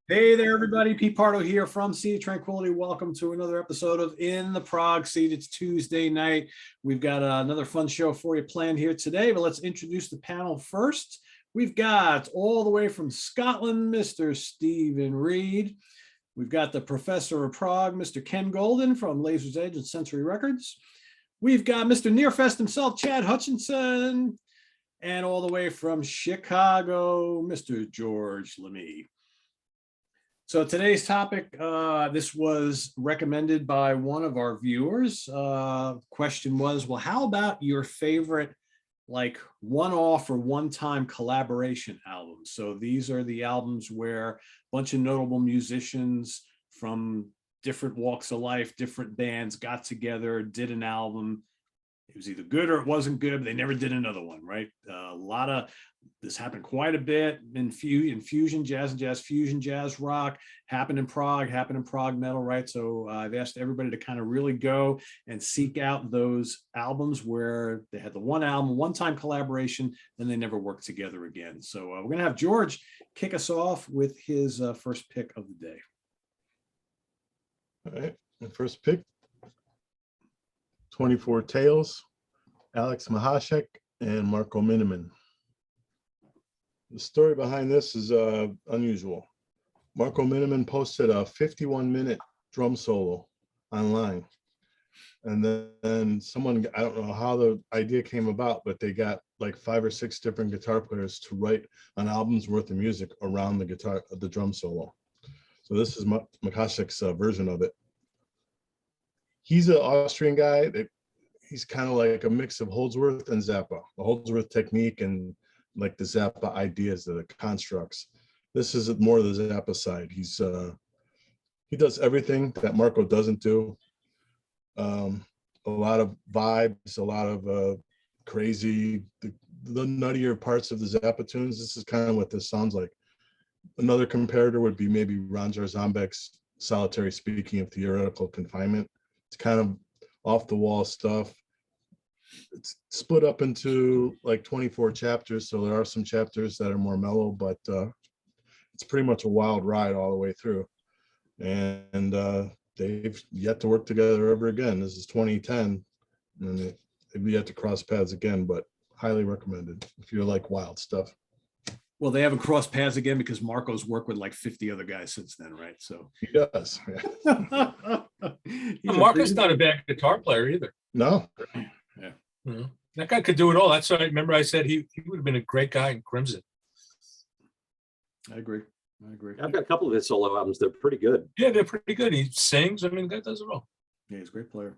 Hey there, everybody. Pete Pardo here from Sea of Tranquility. Welcome to another episode of In the Prog Seat. It's Tuesday night. We've got another fun show for you planned here today, but let's introduce the panel first. We've got all the way from Scotland, Mr. Stephen Reed. We've got the Professor of Prog, Mr. Ken Golden from Laser's Edge and Sensory Records. We've got Mr. Nearfest himself, Chad Hutchinson. And all the way from Chicago, Mr. George Lemmy. So today's topic, this was recommended by one of our viewers. Question was, well, how about your favorite like one-off or one-time collaboration albums? So these are the albums where a bunch of notable musicians from different walks of life, different bands got together, did an album. It was either good or it wasn't good, but they never did another one, right? A lot of this happened quite a bit in fusion jazz and jazz fusion, jazz rock, happened in prog metal, right? So I've asked everybody to kind of really go and seek out those albums where they had the one album, one-time collaboration, then they never worked together again. So we're going to have George kick us off with his first pick of the day. All right, the first pick, 24 Tales, Alex Mahashek and Marco Miniman. The story behind this is unusual. Marco Miniman posted a 51-minute drum solo online. And then someone, I don't know how the idea came about, but they got like 5 or 6 different guitar players to write an album's worth of music around the drum solo. So this is Mahashek's version of it. He's an Austrian guy that he's kind of like a mix of Holdsworth and Zappa, the Holdsworth technique and like the Zappa ideas, the constructs. This is more the Zappa side. He does everything that Marco doesn't do. A lot of vibes, a lot of crazy, the nuttier parts of the Zappa tunes. This is kind of what this sounds like. Another comparator would be maybe Ron Jarzambek's Solitary Speaking of Theoretical Confinement. It's kind of off the wall stuff. It's split up into like 24 chapters, so there are some chapters that are more mellow, but it's pretty much a wild ride all the way through. And they've yet to work together ever again. This is 2010, and they've yet to cross paths again, but highly recommended if you like wild stuff. Well, they haven't crossed paths again because Marco's worked with like 50 other guys since then, right? So he does. Yeah. Marco's not a bad guitar player either. No. Yeah. Mm-hmm. That guy could do it all. That's why I remember I said he would have been a great guy in Crimson. I agree. I've got a couple of his solo albums. They're pretty good. Yeah, they're pretty good. He sings. I mean, that does it all. Yeah, he's a great player.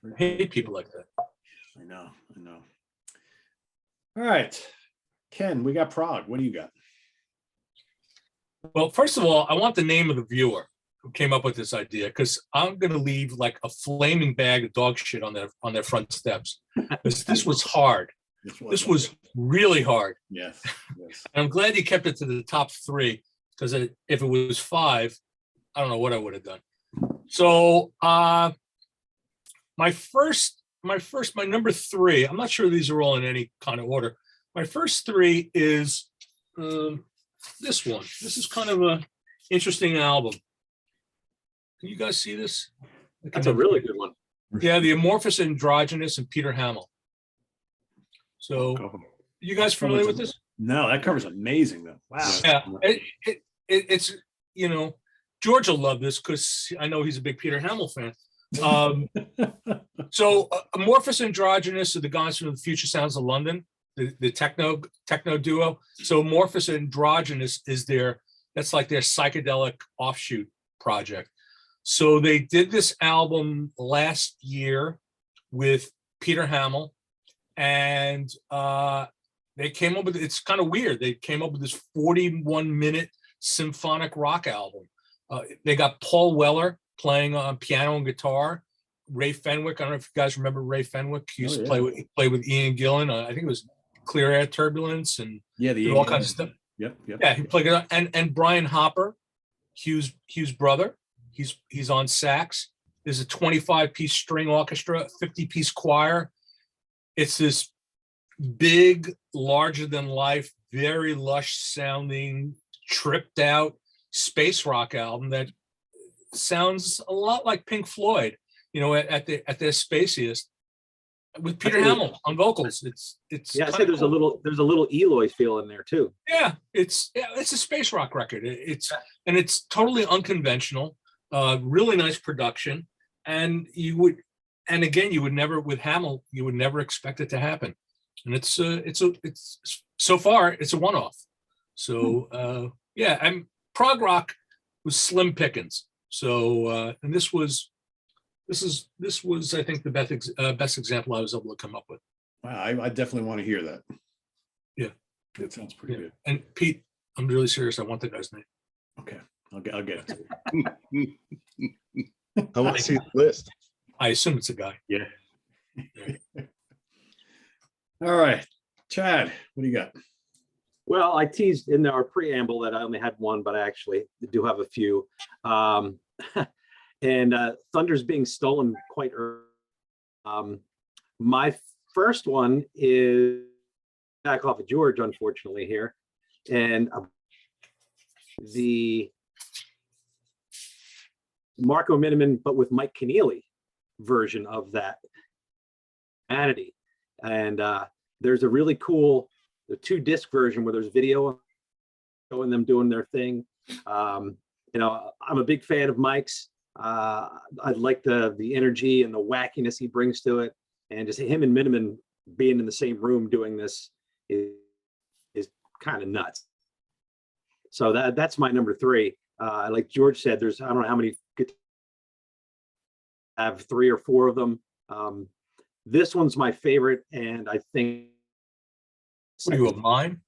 I hate people like that. I know. All right. Ken, we got Prog. What do you got? Well, first of all, I want the name of the viewer who came up with this idea, because I'm going to leave like a flaming bag of dog shit on their front steps. This was hard. This was really hard. Yes. And I'm glad he kept it to the top 3, because if it was 5, I don't know what I would have done. So my number 3, I'm not sure these are all in any kind of order. My first 3 is this one. This is kind of a interesting album. Can you guys see this? That's a really good one. Yeah, the Amorphous Androgynous and Peter Hamel. So, you guys familiar with this? No, that cover's amazing though. Wow. Yeah, it's George will love this because I know he's a big Peter Hamel fan. So Amorphous Androgynous are the guys from the Future Sounds of London, the techno duo. So Amorphous Androgynous is that's like their psychedelic offshoot project. So they did this album last year with Peter Hamel, and they came up with, it's kind of weird. They came up with this 41-minute symphonic rock album. They got Paul Weller playing on piano and guitar. Ray Fenwick, I don't know if you guys remember Ray Fenwick. He used to play with Ian Gillan. I think it was Clear Air Turbulence and all kinds of stuff. Yep. Yeah, he played it. And Brian Hopper, Hugh's brother, he's on sax. There's a 25-piece string orchestra, 50-piece choir. It's this big, larger than life, very lush sounding, tripped out space rock album that sounds a lot like Pink Floyd, at their spaciest, with Peter Hamill on vocals. It's Yeah, I say there's a little Eloy feel in there too. Yeah, it's a space rock record. It's totally unconventional, really nice production, and you would never, with Hamill, you would never expect it to happen. And it's so far it's a one-off. So and prog rock was slim pickings. So and this was I think the best example I was able to come up with. Wow, I definitely want to hear that. Yeah, that sounds pretty good. And Pete, I'm really serious. I want the guy's name. Okay, I'll get it. I want to see the list. I assume it's a guy. Yeah. All right, Chad, what do you got? Well, I teased in our preamble that I only had one, but I actually do have a few. And Thunder's being stolen quite early. My first one is back off of George, unfortunately, here. And the Marco Miniman, but with Mike Keneally version of that Humanity. And there's a really cool 2-disc version where there's video showing them doing their thing. I'm a big fan of Mike's. I like the energy and the wackiness he brings to it, and just him and Miniman being in the same room doing this is kind of nuts. So that's my number 3. Like George said, there's, I don't know how many, I have 3 or 4 of them. This one's my favorite, and I think. What are you, a mime?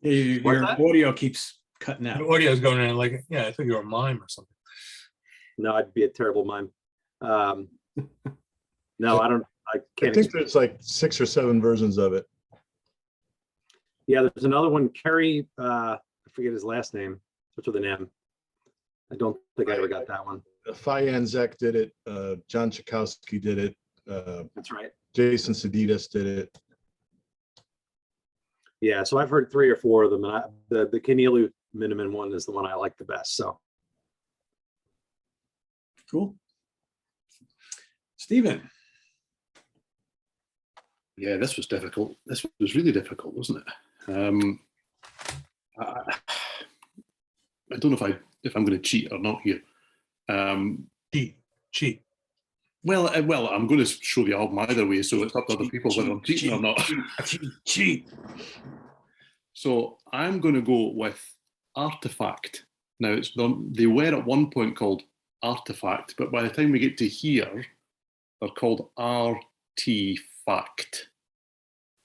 Your audio keeps cutting out. The audio is going in like, I think you're a mime or something. No, I'd be a terrible mime. No, I don't. I can't. I think there's like 6 or 7 versions of it. Yeah, there's another one. Kerry, I forget his last name. Starts with an M. I don't think I ever got that one. Fayanzek did it. John Chakowski did it. That's right. Jason Sudeikis did it. Yeah, so I've heard 3 or 4 of them, and the Keneally Miniman one is the one I like the best. So Cool. Stephen. Yeah, this was difficult. This was really difficult, wasn't it? I don't know if I'm going to cheat or not here. Cheat. Well, I'm going to show the album either way, so it's up to other people whether I'm cheating or not. Cheat. So I'm going to go with Artifact. Now, they were at one point called Artifact, but by the time we get to here, they're called Artifact.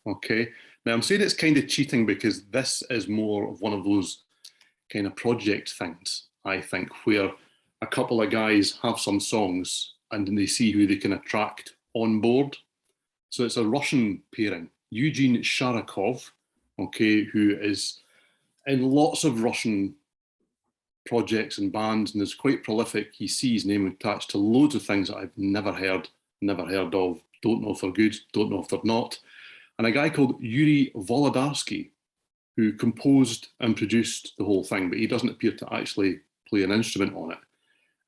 Okay. Now, I'm saying it's kind of cheating because this is more of one of those kind of project things, I think, where a couple of guys have some songs and then they see who they can attract on board. So it's a Russian pairing, Eugene Sharakov, okay, who is in lots of Russian projects and bands and is quite prolific. You see his name attached to loads of things that I've never heard of, don't know if they're good, don't know if they're not. And a guy called Yuri Volodasky, who composed and produced the whole thing, but he doesn't appear to actually play an instrument on it.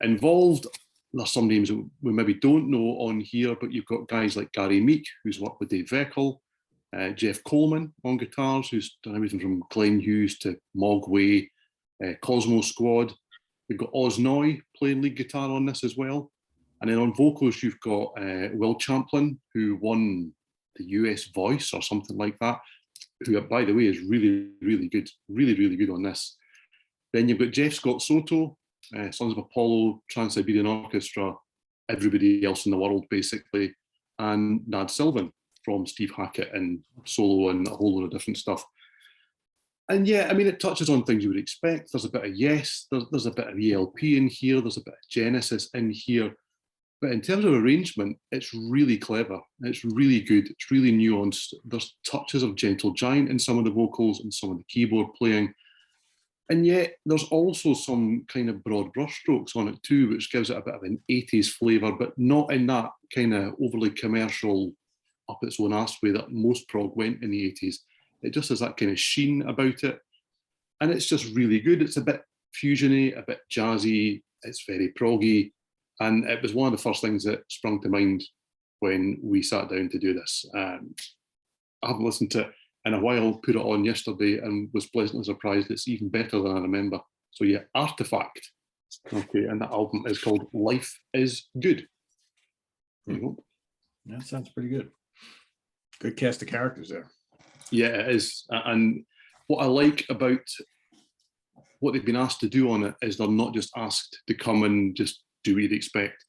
Involved, there's some names that we maybe don't know on here, but you've got guys like Gary Meek, who's worked with Dave Veckel, Jeff Coleman on guitars, who's done everything from Glenn Hughes to Mogwai, Cosmo Squad. We've got Oz Noy playing lead guitar on this as well. And then on vocals, you've got Will Champlin, who won the US Voice or something like that, who, by the way, is really, really good, really good on this. Then you've got Jeff Scott Soto, Sons of Apollo, Trans-Siberian Orchestra, everybody else in the world, basically, and Nad Sylvan from Steve Hackett and solo and a whole lot of different stuff. And yeah, I mean, it touches on things you would expect. There's a bit of Yes, there's a bit of ELP in here, there's a bit of Genesis in here. But in terms of arrangement, it's really clever. It's really good. It's really nuanced. There's touches of Gentle Giant in some of the vocals and some of the keyboard playing. And yet there's also some kind of broad brushstrokes on it too, which gives it a bit of an 80s flavour, but not in that kind of overly commercial, up its own arse way that most prog went in the 80s. It just has that kind of sheen about it. And it's just really good. It's a bit fusiony, a bit jazzy. It's very proggy, and it was one of the first things that sprung to mind when we sat down to do this. I haven't listened to it in a while. Put it on yesterday and was pleasantly surprised. It's even better than I remember. So yeah, Artifact. Okay, and that album is called Life Is Good. There you go. That sounds pretty good. Good cast of characters there. Yeah, it is. And what I like about what they've been asked to do on it is they're not just asked to come and just do what you'd expect.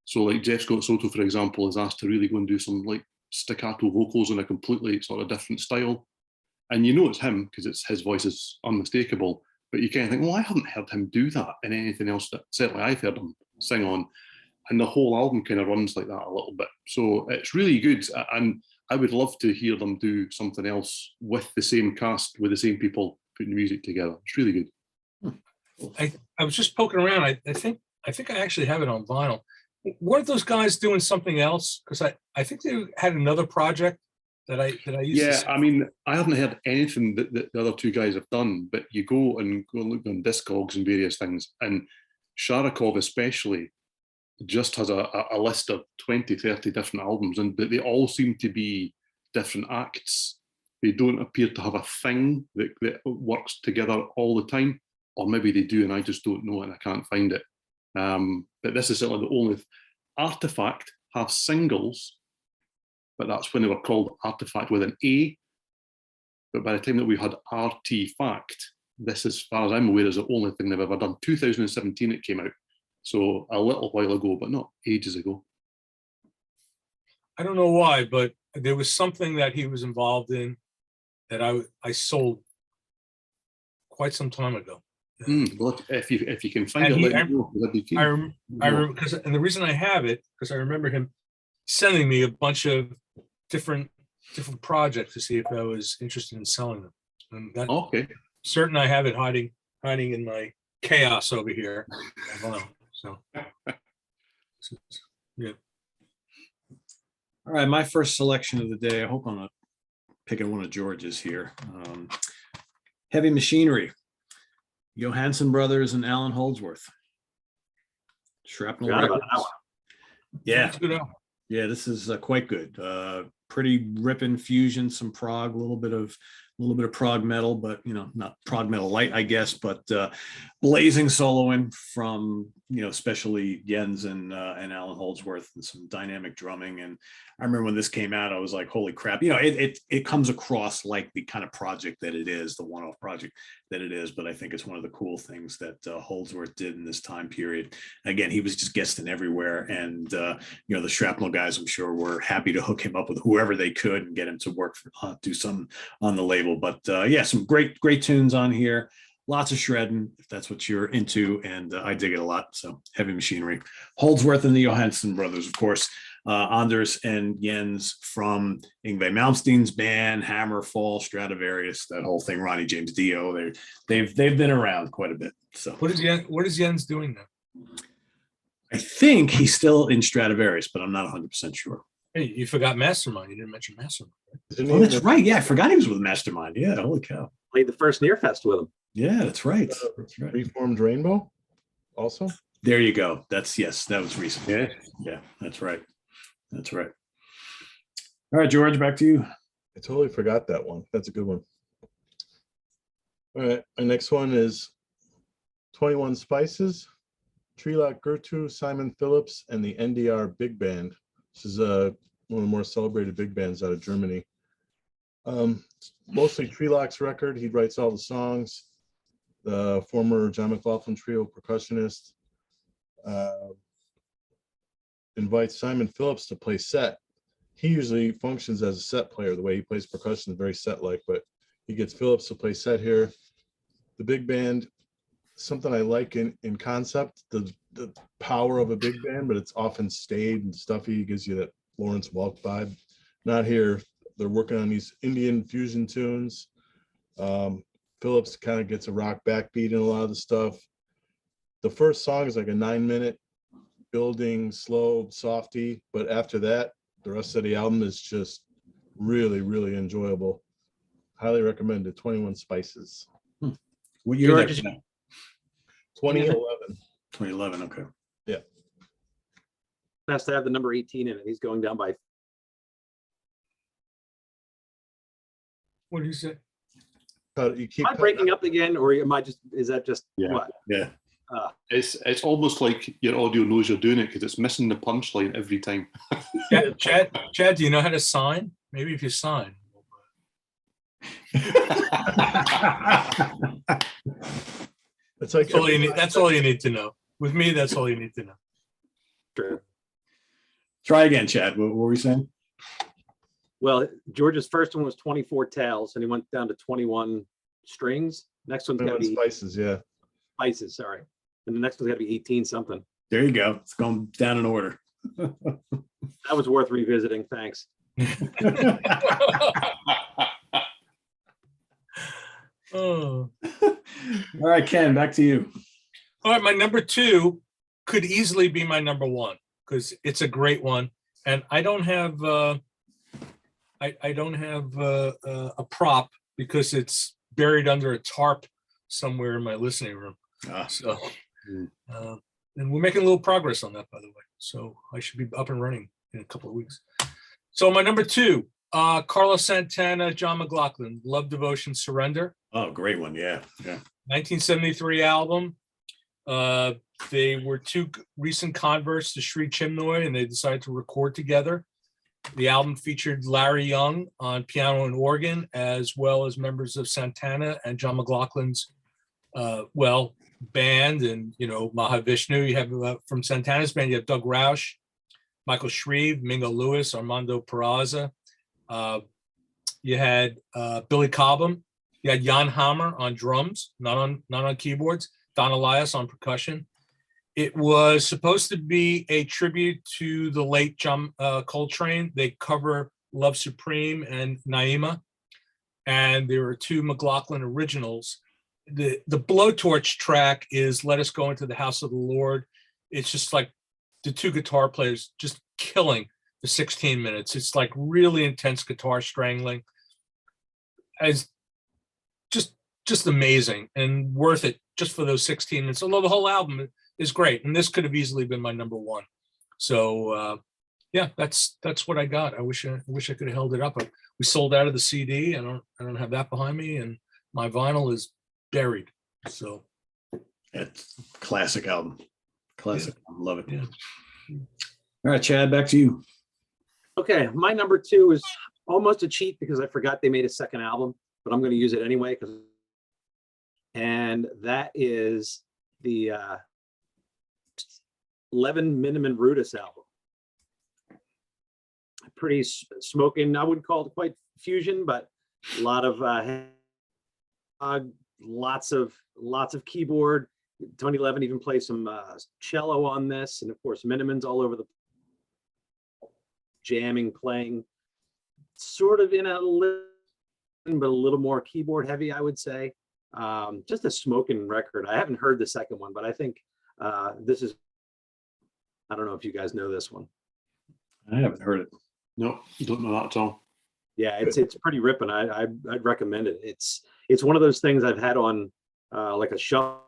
So like Jeff Scott Soto, for example, is asked to really go and do some like staccato vocals in a completely sort of different style. And you know it's him because his voice is unmistakable. But you kind of think, well, I haven't heard him do that in anything else that certainly I've heard him sing on. And the whole album kind of runs like that a little bit. So it's really good. And I would love to hear them do something else with the same cast, with the same people putting the music together. It's really good. I was just poking around. I think I actually have it on vinyl. Weren't those guys doing something else? Because I think they had another project that I used to Yeah, see. I mean, I haven't heard anything that the other two guys have done, but you go and look on Discogs and various things, and Sharakov especially just has a list of 20, 30 different albums, but they all seem to be different acts. They don't appear to have a thing that works together all the time, or maybe they do and I just don't know it and I can't find it. But this is certainly the only. Artifact have singles, but that's when they were called Artifact with an A. But by the time that we had Artifact, this, as far as I'm aware, is the only thing they've ever done. 2017 it came out. So a little while ago, but not ages ago. I don't know why, but there was something that he was involved in that I sold quite some time ago. Well, if you can find And it, he- let me know. That'd be keen. I remember because, and the reason I have it because I remember him sending me a bunch of different projects to see if I was interested in selling them. And that Okay. certain I have it hiding in my chaos over here. So yeah. All right, my first selection of the day. I hope I'm not picking one of George's here. Heavy Machinery, Johansson Brothers and Alan Holdsworth. Shrapnel Forgot about Records. that one. Yeah, It's a good album. yeah, this is quite good. Pretty ripping fusion, some prog, a little bit of prog metal, but not prog metal light, I guess, but blazing soloing from especially Jens and Alan Holdsworth, and some dynamic drumming. And I remember when this came out, I was like, holy crap! It comes across like the kind of project that it is, the one-off project that it is. But I think it's one of the cool things that Holdsworth did in this time period. Again, he was just guesting everywhere, and the Shrapnel guys, I'm sure, were happy to hook him up with whoever they could and get him to work do some on the label. But yeah, some great tunes on here. Lots of shredding, if that's what you're into, and I dig it a lot. So Heavy Machinery, Holdsworth and the Johansson Brothers, of course. Anders and Jens from Yngwie Malmsteen's band, Hammerfall, Stradivarius, that whole thing. Ronnie James Dio. They've been around quite a bit. So What is Jens doing now? I think he's still in Stradivarius, but I'm not 100% sure. Hey, you forgot Mastermind. You didn't mention Mastermind. Isn't Oh, he that's in the- right. Yeah, I forgot he was with Mastermind. Yeah, holy cow. Played the first Near Fest with him. Yeah, that's right. That's right. Reformed Rainbow also? There you go. That was recent. Yeah. Yeah, that's right. That's right. All right, George, back to you. I totally forgot that one. That's a good one. All right, my next one is 21 Spices, Trilak Gurtu, Simon Phillips, and the NDR Big Band. This is one of the more celebrated big bands out of Germany. Mostly Trilak's record. He writes all the songs. The former John Mclaughlin Trio percussionist invites Simon Phillips to play set. He usually functions as a set player. The way he plays percussion is very set-like, but he gets Phillips to play set here. The big band, something I like in concept, the power of a big band, but it's often staid and stuffy. It gives you that Lawrence Welk vibe. Not here. They're working on these Indian fusion tunes. Phillips kind of gets a rock backbeat in a lot of the stuff. The first song is like a 9-minute building, slow, softy, but after that, the rest of the album is just really, really enjoyable. Highly recommended. 21 Spices. What year George, is that? 2011. 2011. Okay. Has to have the number 18 in it. He's going down by. What do you say? You keep Am I breaking up again, or am I just? Is that just Yeah. what? Yeah. It's almost like your audio knows you're doing it because it's missing the punchline every time. Chad, do you know how to sign? Maybe if you sign. It's like That's all you need to know. With me, that's all you need to know. True. Try again, Chad. What were we saying? Well, George's first one was 24 tails, and he went down to 21 strings. Next one's got to be spices, yeah. spices. Sorry, and the next one's got to be 18 something. There you go. It's going down in order. That was worth revisiting. Thanks. Oh. All right, Ken, back to you. All right, my number 2 could easily be my number 1 because it's a great one, and I don't have I don't have a prop because it's buried under a tarp somewhere in my listening room. So, and we're making a little progress on that, by the way. So I should be up and running in a couple of weeks. So my number 2, Carlos Santana, John Mclaughlin, Love, Devotion, Surrender. Oh, great one. Yeah. Yeah. 1973 album. They were 2 recent converts to Sri Chinmoy, and they decided to record together. The album featured Larry Young on piano and organ, as well as members of Santana and John McLaughlin's, band. And, Mahavishnu, you have from Santana's band, you have Doug Roush, Michael Shreve, Mingo Lewis, Armando Peraza. You had Billy Cobham. You had Jan Hammer on drums, not on keyboards. Don Elias on percussion. It was supposed to be a tribute to the late John Coltrane. They cover Love Supreme and Naima. And there are 2 McLaughlin originals. The blowtorch track is Let Us Go Into the House of the Lord. It's just like the 2 guitar players just killing the 16 minutes. It's like really intense guitar strangling. As just amazing and worth it just for those 16 minutes. Although the whole album is great, and this could have easily been my number 1. So that's what I got. I wish I could have held it up. We sold out of the CD. I don't have that behind me, and my vinyl is buried. So It's a classic album. Classic. I love it. Yeah. All right, Chad, back to you. Okay, my number 2 is almost a cheat because I forgot they made a second album, but I'm going to use it anyway. And that is the Levin Miniman Rudis album. Pretty smoking. I wouldn't call it quite fusion, but a lot of lots of keyboard. Tony Levin even plays some cello on this, and of course Miniman's all over the jamming, playing, sort of in a little, but a little more keyboard heavy, I would say. Just a smoking record. I haven't heard the second one, but I think this is. I don't know if you guys know this one. I haven't heard it. No, don't know that at all. Yeah, it's pretty ripping. I'd recommend it. It's one of those things I've had on like a shuffle.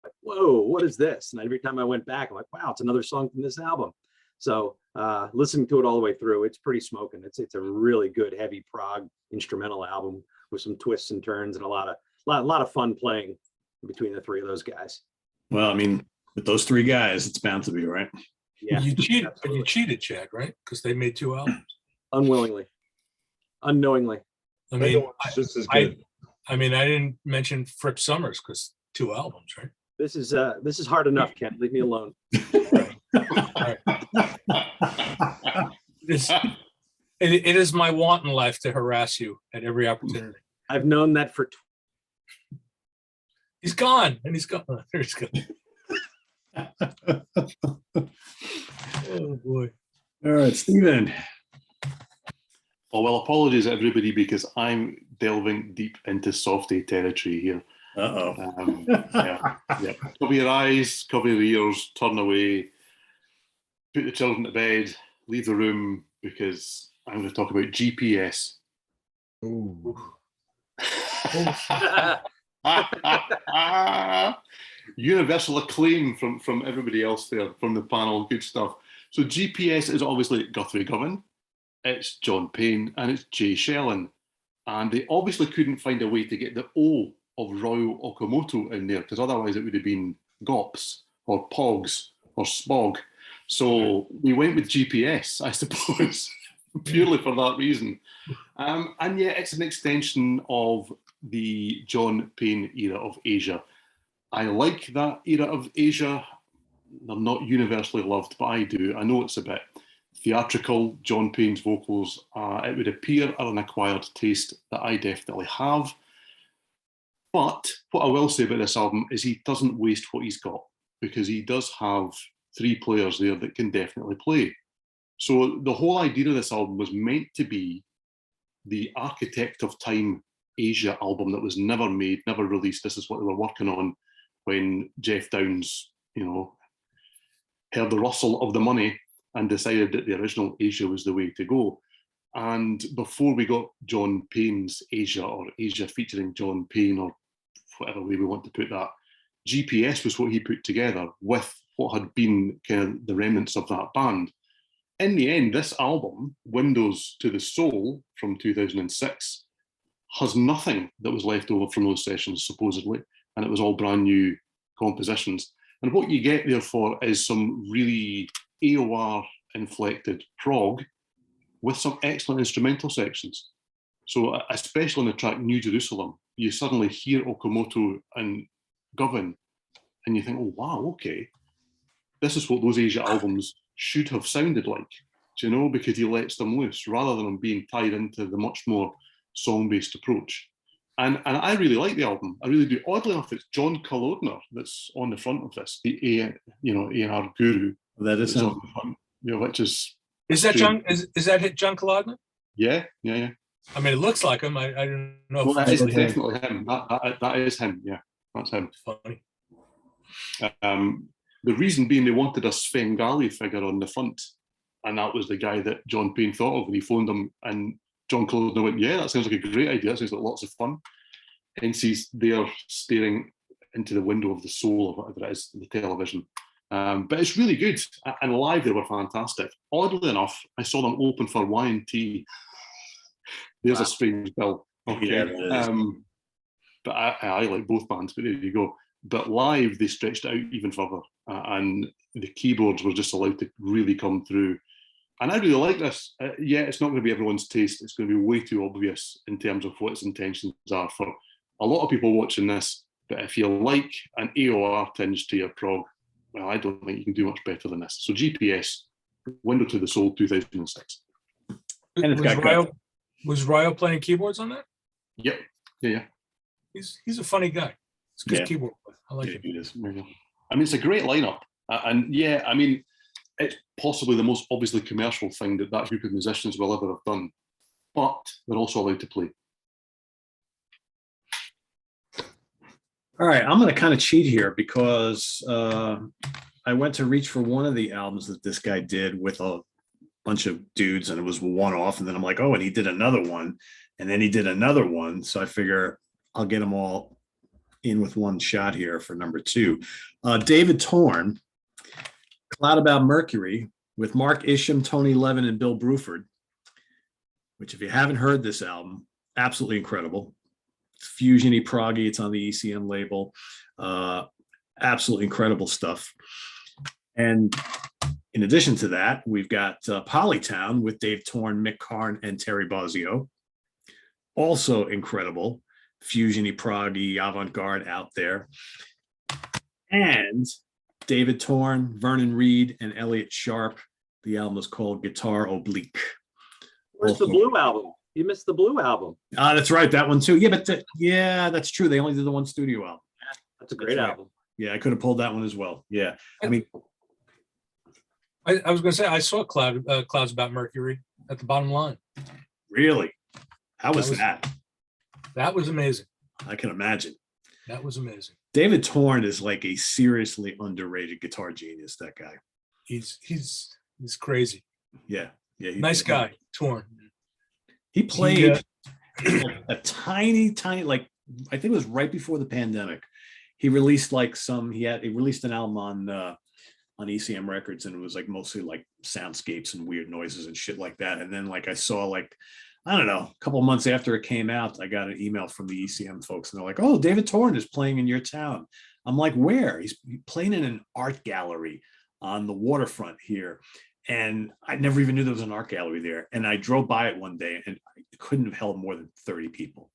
Like, whoa, what is this? And every time I went back, I'm like, wow, it's another song from this album. So listening to it all the way through, it's pretty smoking. It's a really good heavy prog instrumental album with some twists and turns and a lot of fun playing between the 3 of those guys. Well, I mean, with those 3 guys, it's bound to be, right? Yeah, you cheated, but absolutely. you cheated, Chad, right? Because they made 2 albums. Unknowingly. I mean, Just as good. I mean, I didn't mention Fripp Summers because 2 albums, right? This is hard enough, Ken. Leave me alone. It is my want in life to harass you at every opportunity. I've known that for. He's gone, and he's gone. There he's gone. Oh boy! All right, Steven. Oh, well, apologies everybody because I'm delving deep into softy territory here. Uh-oh. Yeah. Cover your eyes, cover your ears, turn away, put the children to bed, leave the room because I'm going to talk about GPS. Ooh. universal acclaim from everybody else there, from the panel. Good stuff. So GPS is obviously Guthrie Govan, it's John Payne, and it's Jay Shellen. And they obviously couldn't find a way to get the O of Royal Okamoto in there, because otherwise it would have been Gops or Pogs or Spog. So we went with GPS, I suppose, purely for that reason. And yeah, it's an extension of the John Payne era of Asia. I like that era of Asia. They're not universally loved, but I do. I know it's a bit theatrical. John Payne's vocals, it would appear, are an acquired taste that I definitely have. But what I will say about this album is he doesn't waste what he's got, because he does have 3 players there that can definitely play. So the whole idea of this album was meant to be the Architect of Time Asia album that was never made, never released. This is what they were working on when Jeff Downes, heard the rustle of the money and decided that the original Asia was the way to go. And before we got John Payne's Asia, or Asia featuring John Payne, or whatever way we want to put that, GPS was what he put together with what had been kind of the remnants of that band. In the end, this album, Windows to the Soul from 2006, has nothing that was left over from those sessions, supposedly, and it was all brand new compositions. And what you get, therefore, is some really AOR-inflected prog with some excellent instrumental sections. So especially on the track New Jerusalem, you suddenly hear Okamoto and Govan, and you think, oh, wow, okay, this is what those Asia albums should have sounded like, because he lets them loose, rather than them being tied into the much more song-based approach. And I really like the album. I really do. Oddly enough, it's John Kalodner that's on the front of this, the A&R guru. That is on him. the front, which is Is that strange. John? Is that John Kalodner? Yeah. I mean, it looks like him. I don't know. Well, if that is Okay. definitely him. That is him. Yeah, that's him. funny. The reason being they wanted a Svengali figure on the front, and that was the guy that John Payne thought of when he phoned him, and John Kalodner went, yeah, that sounds like a great idea. That sounds like lots of fun. Hence he's there staring into the window of the soul, or whatever it is, the television. But it's really good, and live they were fantastic. Oddly enough, I saw them open for Y&T. There's a strange bill. Okay. Yeah, that is. But I like both bands, but there you go. But live, they stretched it out even further, and the keyboards were just allowed to really come through. And I really like this. Yeah, it's not going to be everyone's taste. It's going to be way too obvious in terms of what its intentions are for a lot of people watching this. But if you like an AOR tinge to your prog, well, I don't think you can do much better than this. So GPS, Window to the Soul, 2006. And it's got Was Ryo playing keyboards on that? Yep. Yeah. He's a funny guy. It's a good Yeah. keyboard player. I like Yeah, it. it is. I mean, it's a great lineup. And yeah, I mean, it's possibly the most obviously commercial thing that group of musicians will ever have done. But they're also allowed to play. All right, I'm going to kind of cheat here because I went to reach for one of the albums that this guy did with a bunch of dudes, and it was one off. And then I'm like, oh, and he did another one, and then he did another one. So I figure I'll get them all in with one shot here for number 2. David Torn, Cloud About Mercury, with Mark Isham, Tony Levin, and Bill Bruford, which, if you haven't heard this album, absolutely incredible. Fusion-y, proggy, it's on the ECM label. Absolutely incredible stuff. And in addition to that, we've got Polytown with Dave Torn, Mick Karn, and Terry Bozzio. Also incredible. Fusion-y, proggy, avant-garde out there. And David Torn, Vernon Reed, and Elliot Sharp. The album is called Guitar Oblique. Where's the Blue album? You missed the Blue album. That's right, that one too. Yeah, but that's true. They only did the one studio album. That's a great right. album. Yeah, I could have pulled that one as well. Yeah, I mean, I was going to say, I saw Clouds About Mercury at the Bottom Line. really, how was that? That was amazing. I can imagine. That was amazing. David Torn is like a seriously underrated guitar genius. That guy. He's crazy. Yeah, Nice guy, Torn. He played like a tiny, like I think it was right before the pandemic. he released like he released an album on ECM Records, and it was like mostly like soundscapes and weird noises and shit like that. And then like I saw like, I don't know, a couple of months after it came out, I got an email from the ECM folks, and they're like, "Oh, David Torn is playing in your town." I'm like, "Where?" He's playing in an art gallery on the waterfront here. And I never even knew there was an art gallery there. And I drove by it one day, and it couldn't have held more than 30 people.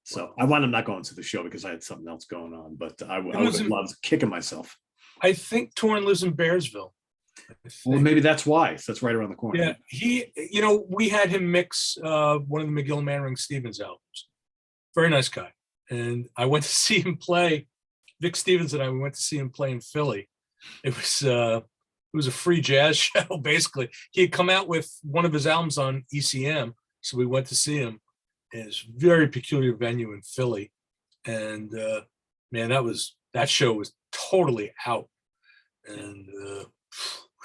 So I wound up not going to the show because I had something else going on, but I would have loved kicking myself. I think Torn lives in Bearsville. Well, maybe that's why. So that's right around the corner. Yeah, we had him mix one of the McGill Mannering Stevens albums. Very nice guy. And I went to see him play. Vic Stevens and I, we went to see him play in Philly. It was a free jazz show, basically. He had come out with one of his albums on ECM, so we went to see him in this very peculiar venue in Philly. And man, that show was totally out. And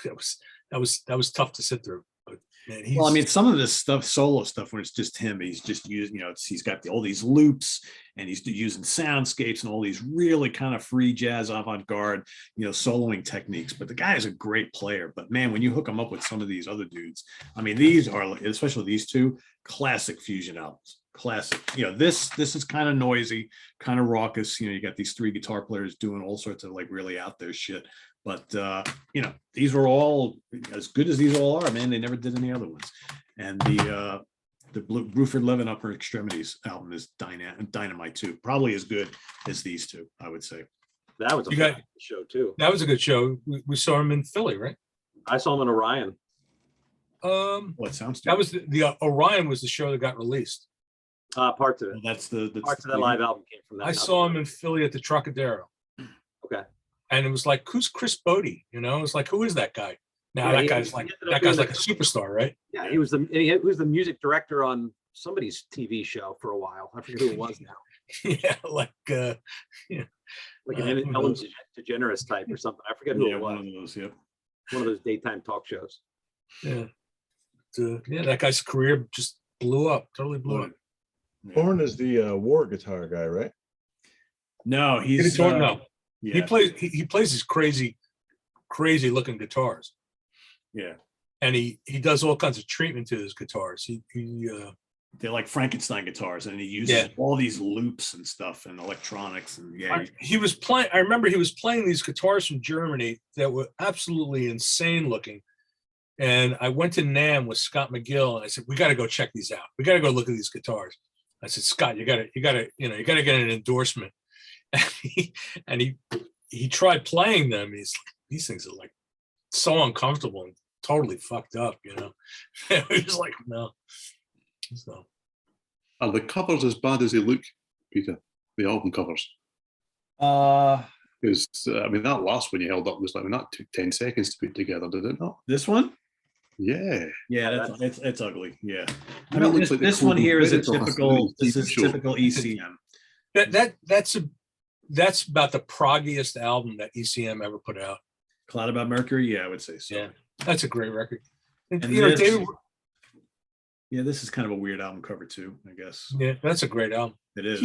that was tough to sit through. But man, Well, I mean, some of this stuff, solo stuff, when it's just him, he's just using, he's got all these loops, and he's using soundscapes and all these really kind of free jazz avant-garde, soloing techniques. But the guy is a great player. But man, when you hook him up with some of these other dudes, I mean, these are, especially these two, classic fusion albums. Classic. This is kind of noisy, kind of raucous. You got these three guitar players doing all sorts of like really out there shit. But these were all as good as these all are, man. They never did any other ones. And the Bruford Levin Upper Extremities album is dynamite too. Probably as good as these two, I would say. That was a good show too. That was a good show. We saw him in Philly, right? I saw him in Orion. What sounds? That was the Orion was the show that got released. Parts of it. That's parts of that live album came from that. I saw him in Philly at the Trocadero. Okay. And it was like, who's Chris Bodie? It's like, who is that guy? Now Yeah, that guy's like a superstar, right? Yeah, he was the music director on somebody's TV show for a while. I forget who it was now. Yeah, like like an Ellen DeGeneres type or something. I forget who it was. One of those, yep. One of those daytime talk shows. Yeah. That guy's career just blew up, totally blew up. Torn is the war guitar guy, right? No, he's no. Yeah. He plays these crazy looking guitars. Yeah. And he does all kinds of treatment to his guitars. They're like Frankenstein guitars, and he uses all these loops and stuff and electronics. And I remember he was playing these guitars from Germany that were absolutely insane looking. And I went to NAMM with Scott McGill, and I said, "We got to go check these out. We got to go look at these guitars." I said, "Scott, you got to get an endorsement." And he tried playing them. He's like, these things are like so uncomfortable and totally fucked up, He was like, no. So are the covers as bad as they look, Peter? The album covers? Because that last one you held up was like, that took 10 seconds to put together, did it not? This one? Yeah. Yeah, it's ugly. Yeah. I mean, this one here is a typical. This is typical ECM. That's about the proggiest album that ECM ever put out. Cloud About Mercury, yeah, I would say so. Yeah, that's a great record. And this, David. Yeah, this is kind of a weird album cover too, I guess. Yeah, that's a great album. It is.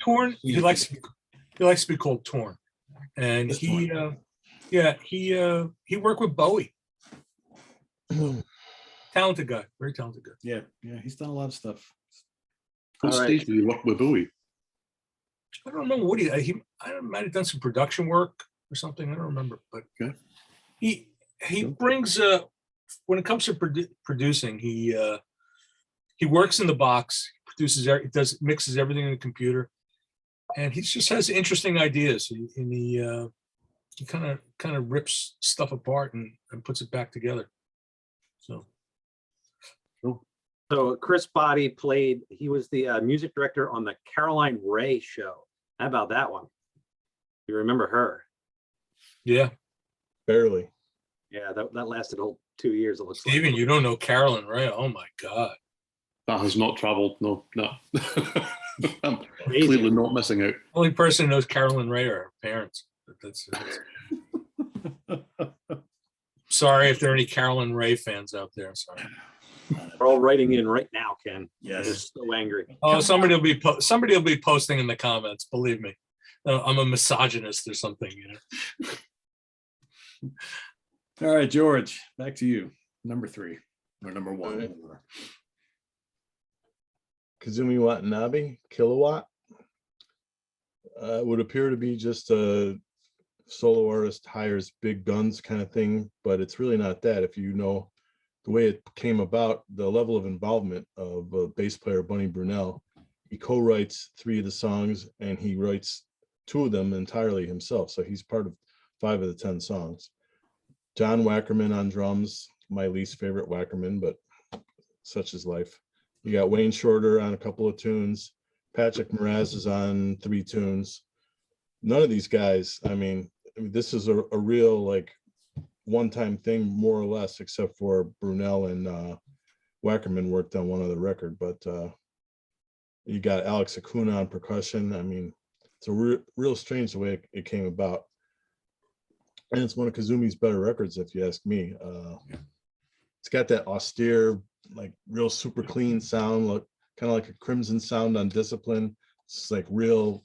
Torn. He likes to be called Torn, and he worked with Bowie. Talented guy, very talented guy. Yeah, he's done a lot of stuff. What stage did you work with Bowie? I don't remember what he might have done some production work or something. I don't remember, but he brings when it comes to producing, he works in the box, produces, mixes everything in the computer, and he just has interesting ideas. And he kind of rips stuff apart and puts it back together. So. So Chris Bodie he was the music director on the Caroline Ray show. How about that one? You remember her? Yeah. Barely. Yeah, that lasted a whole 2 years. It looks Steven, like. you don't know Caroline Ray? Oh my God. That has not traveled. No. I'm clearly not missing out. Only person who knows Caroline Ray are her parents. That's sorry if there are any Caroline Ray fans out there. Sorry. They're all writing in right now, Ken. Yes. They're so angry. Oh, somebody will be posting in the comments. Believe me. I'm a misogynist or something, All right, George, back to you. Number 3 or number 1. All right. whatever. Kazumi Watanabe, Kilowatt. Would appear to be just a solo artist hires big guns kind of thing, but it's really not that. If you know the way it came about, the level of involvement of bass player Bunny Brunel, he co-writes 3 of the songs and he writes 2 of them entirely himself. So he's part of 5 of the 10 songs. John Wackerman on drums, my least favorite Wackerman, but such is life. You got Wayne Shorter on a couple of tunes. Patrick Moraz is on 3 tunes. None of these guys, I mean, this is a real like one-time thing, more or less, except for Brunel and Wackerman worked on one other record. But you got Alex Acuna on percussion. I mean, it's a real strange the way it came about. And it's one of Kazumi's better records, if you ask me. It's got that austere, like real super clean sound, look kind of like a Crimson sound on Discipline. It's like real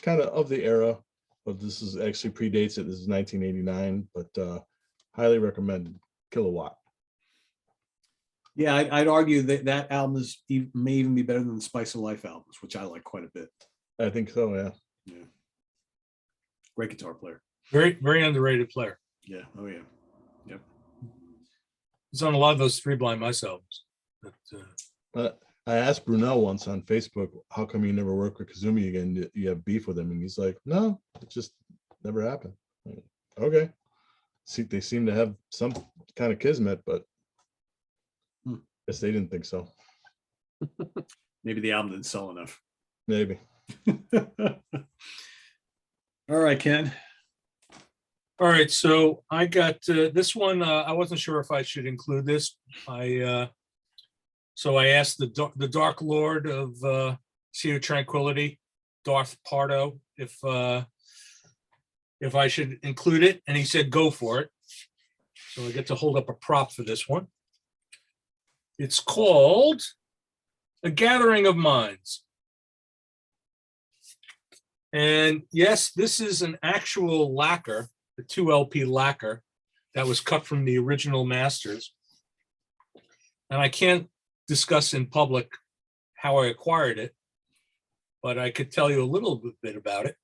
kind of the era, but this is actually predates it. This is 1989, but highly recommended. Kilowatt. Yeah, I'd argue that that album may even be better than the Spice of Life albums, which I like quite a bit. I think so, yeah. Yeah. Great guitar player. Very, very underrated player. Yeah. Oh, yeah. Yep. He's on a lot of those 3 Blind Mice albums. But, I asked Brunel once on Facebook, how come you never work with Kazumi again? You have beef with him? And he's like, no, it just never happened. Like, okay. See, they seem to have some kind of kismet, but guess they didn't think so. Maybe the album didn't sell enough. Maybe. All right, Ken. all right, so I got this one. I wasn't sure if I should include this. So I asked the Dark Lord of Sea of Tranquility, Darth Pardo, if I should include it, and he said go for it. So I get to hold up a prop for this one. It's called A Gathering of Minds. And yes, this is an actual lacquer, the 2 LP lacquer that was cut from the original masters. And I can't discuss in public how I acquired it, but I could tell you a little bit about it.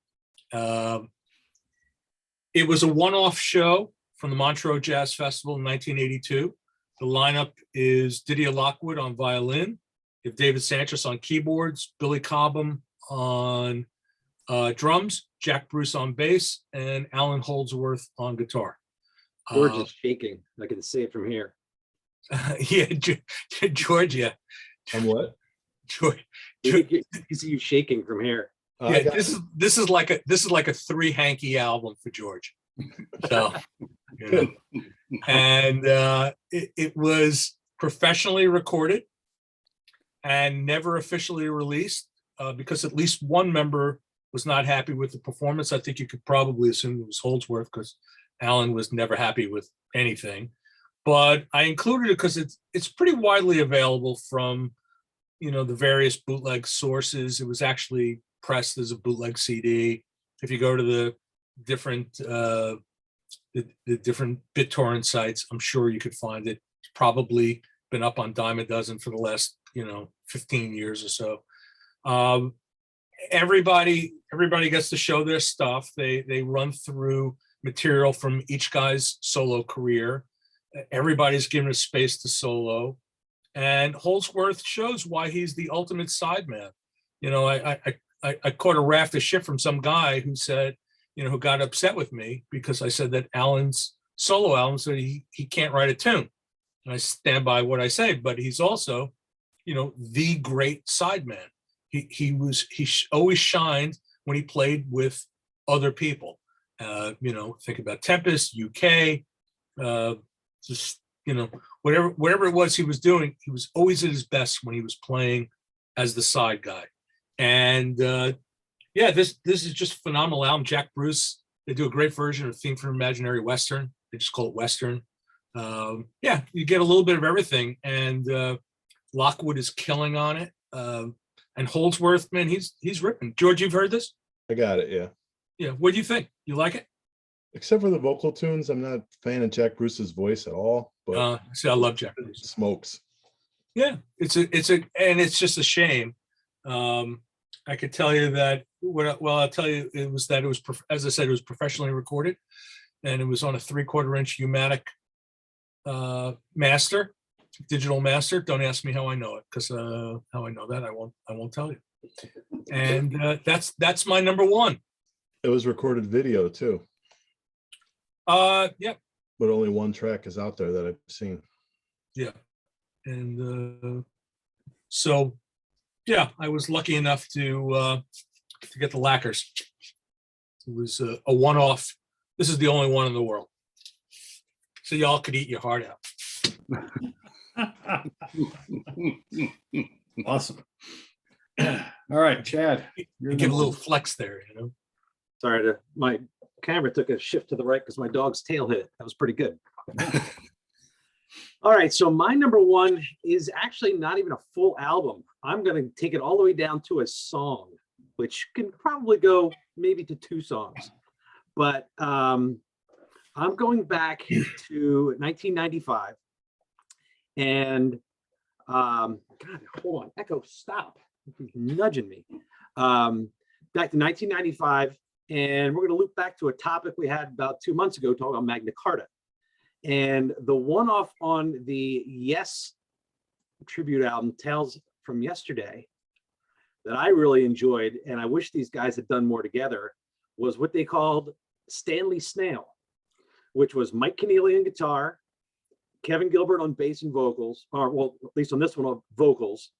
It was a one-off show from the Montreux Jazz Festival in 1982. The lineup is Didier Lockwood on violin, you have David Sanchez on keyboards, Billy Cobham on drums, Jack Bruce on bass, and Alan Holdsworth on guitar. George is shaking. I can see it from here. Yeah, Georgia. On what? George. You can see you shaking from here. Yeah, this is like a 3 hanky album for George. So, you know. And it was professionally recorded and never officially released because at least one member was not happy with the performance. I think you could probably assume it was Holdsworth because Alan was never happy with anything. But I included it because it's pretty widely available from, the various bootleg sources. It was actually pressed as a bootleg CD. If you go to the different the different BitTorrent sites, I'm sure you could find it. It's probably been up on Dime a Dozen for the last 15 years or so. Everybody gets to show their stuff. They run through material from each guy's solo career. Everybody's given a space to solo, and Holdsworth shows why he's the ultimate sideman. I caught a raft of shit from some guy who said, who got upset with me because I said that Alan's solo album said he can't write a tune, and I stand by what I say. But he's also, the great sideman. He always shined when he played with other people. Think about Tempest, UK. Just whatever it was he was doing, he was always at his best when he was playing as the side guy. And this is just a phenomenal album. Jack Bruce, they do a great version of Theme for Imaginary Western. They just call it Western. You get a little bit of everything, and Lockwood is killing on it. And Holdsworth, man, he's ripping. George, you've heard this? I got it, yeah. Yeah. What do you think? You like it? Except for the vocal tunes, I'm not a fan of Jack Bruce's voice at all, but See, I love Jack Bruce. it smokes. Yeah, and it's just a shame. I could tell you that. I'll tell you it was, as I said, it was professionally recorded, and it was on a 3/4 inch U-matic master, digital master. Don't ask me how I know it, because how I know that I won't tell you. And that's my number one. It was recorded video too, Yeah, but only one track is out there that I've seen. yeah, and so yeah, I was lucky enough to get the lacquers. It was a one-off. This is the only one in the world, so y'all could eat your heart out. Awesome. All right, Chad. You give a little flex there, you know. Sorry, my camera took a shift to the right because my dog's tail hit it. That was pretty good. All right, so my number one is actually not even a full album. I'm going to take it all the way down to a song, which can probably go maybe to 2 songs. But I'm going back to 1995. And God, hold on, Echo, stop. He's nudging me. Back to 1995. And we're going to loop back to a topic we had about 2 months ago, talking about Magna Carta. And the one-off on the Yes tribute album, Tales from Yesterday, that I really enjoyed, and I wish these guys had done more together, was what they called Stanley Snail, which was Mike Keneally on guitar, Kevin Gilbert on bass and vocals, or well, at least on this one, on vocals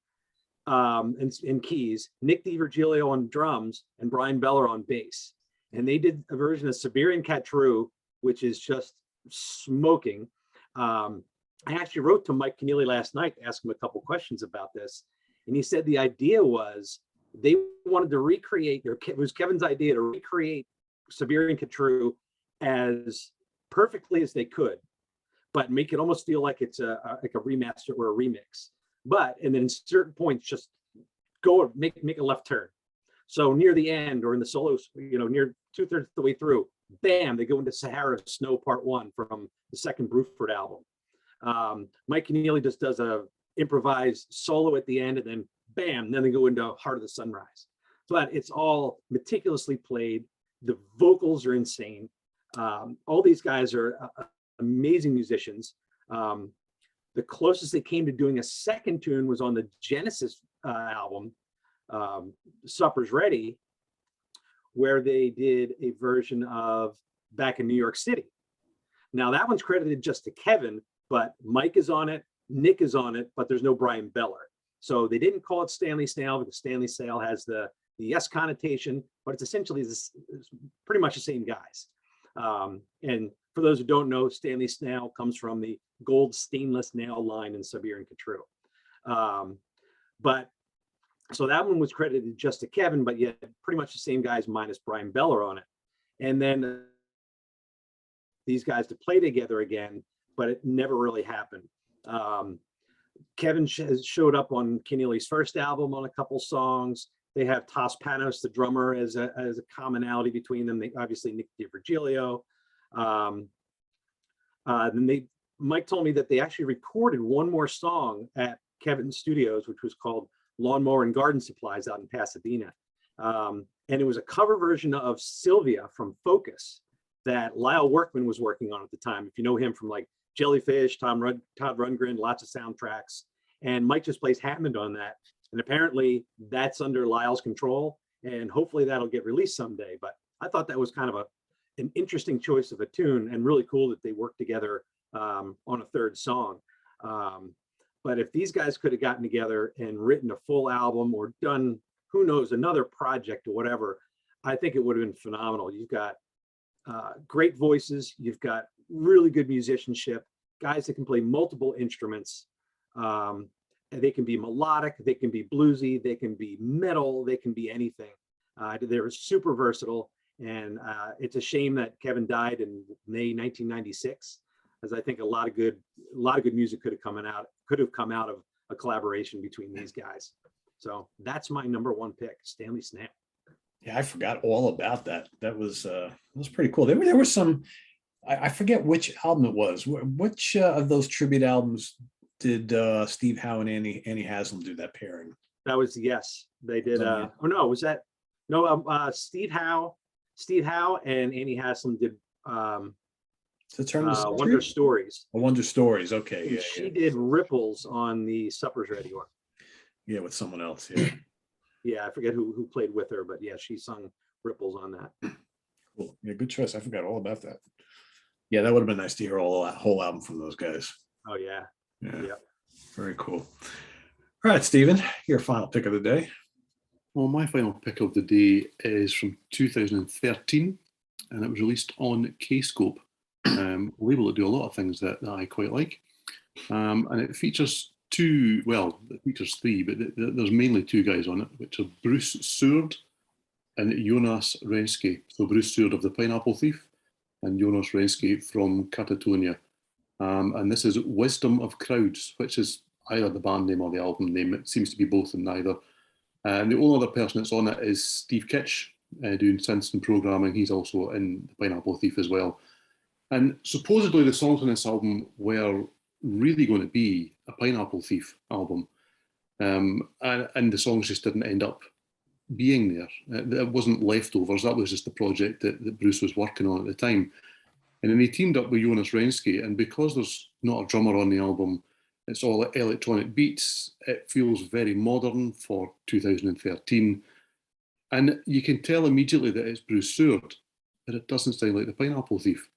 and keys, Nick DiVirgilio on drums, and Brian Beller on bass. And they did a version of Siberian Cat True, which is just smoking. I actually wrote to Mike Keneally last night to ask him a couple questions about this. And he said the idea was they wanted to recreate, or it was Kevin's idea to recreate Siberian Cat True as perfectly as they could, but make it almost feel like it's like a remaster or a remix. But, and then in certain points, just go make a left turn. So near the end, or in the solos, you know, near 2/3 of the way through, bam, they go into Sahara Snow Part 1 from the second Bruford album. Mike Keneally just does a improvised solo at the end, and then bam, then they go into Heart of the Sunrise. But it's all meticulously played. The vocals are insane. All these guys are amazing musicians. The closest they came to doing a second tune was on the Genesis album, Supper's Ready, where they did a version of Back in New York City. Now that one's credited just to Kevin, but Mike is on it, Nick is on it, but there's no Brian Beller. So they didn't call it Stanley Snail because Stanley Snail has the yes connotation, but it's essentially it's pretty much the same guys. And for those who don't know, Stanley Snail comes from the gold stainless nail line in Siberian Cat True. But so that one was credited just to Kevin, but yet pretty much the same guys minus Brian Beller on it. And then these guys to play together again, but it never really happened. Kevin showed up on Keneally's first album on a couple songs. They have Toss Panos, the drummer, as a commonality between them. They obviously Nick DiVirgilio. Then Mike told me that they actually recorded one more song at Kevin's studios, which was called Lawnmower and Garden Supplies out in Pasadena. And it was a cover version of Sylvia from Focus that Lyle Workman was working on at the time. If you know him from like Jellyfish, Todd Rundgren, lots of soundtracks. And Mike just plays Hammond on that. And apparently that's under Lyle's control, and hopefully that'll get released someday. But I thought that was kind of an interesting choice of a tune, and really cool that they worked together on a third song. But if these guys could have gotten together and written a full album or done, who knows, another project or whatever, I think it would have been phenomenal. You've got great voices, you've got really good musicianship, guys that can play multiple instruments. And they can be melodic, they can be bluesy, they can be metal, they can be anything. They're super versatile, and it's a shame that Kevin died in May 1996, as I think a lot of good music could have come out of a collaboration between these guys. So that's my number one pick, Stanley Snail. Yeah, I forgot all about that. That was pretty cool. There were some, I forget which album it was. Which of those tribute albums did Steve Howe and Annie Haslam do that pairing? That was, yes, they did. Oh, Oh no, was that no? Steve Howe and Annie Haslam did To turn the Wonder Stories. Wonder Stories. Okay, And yeah, she did Ripples on the Supper's Ready one. yeah, with someone else. Yeah, Yeah, I forget who played with her, but yeah, she sung Ripples on that. cool. Yeah, good choice. I forgot all about that. Yeah, that would have been nice to hear whole album from those guys. Oh yeah. Yeah, Yep. very cool. All right, Stephen, your final pick of the day. Well, my final pick of the day is from 2013, and it was released on K-Scope, a label that do a lot of things that I quite like. And it features it features three, but there's mainly two guys on it, which are Bruce Seward and Jonas Renske. So Bruce Seward of the Pineapple Thief and Jonas Renske from Catatonia. And this is Wisdom of Crowds, which is either the band name or the album name. It seems to be both and neither. And the only other person that's on it is Steve Kitch, doing synths and programming. He's also in the Pineapple Thief as well. And supposedly the songs on this album were really going to be a Pineapple Thief album. And the songs just didn't end up being there. It wasn't leftovers. That was just the project that Bruce was working on at the time. And then he teamed up with Jonas Renske, and because there's not a drummer on the album, it's all electronic beats. It feels very modern for 2013. And you can tell immediately that it's Bruce Seward, but it doesn't sound like the Pineapple Thief.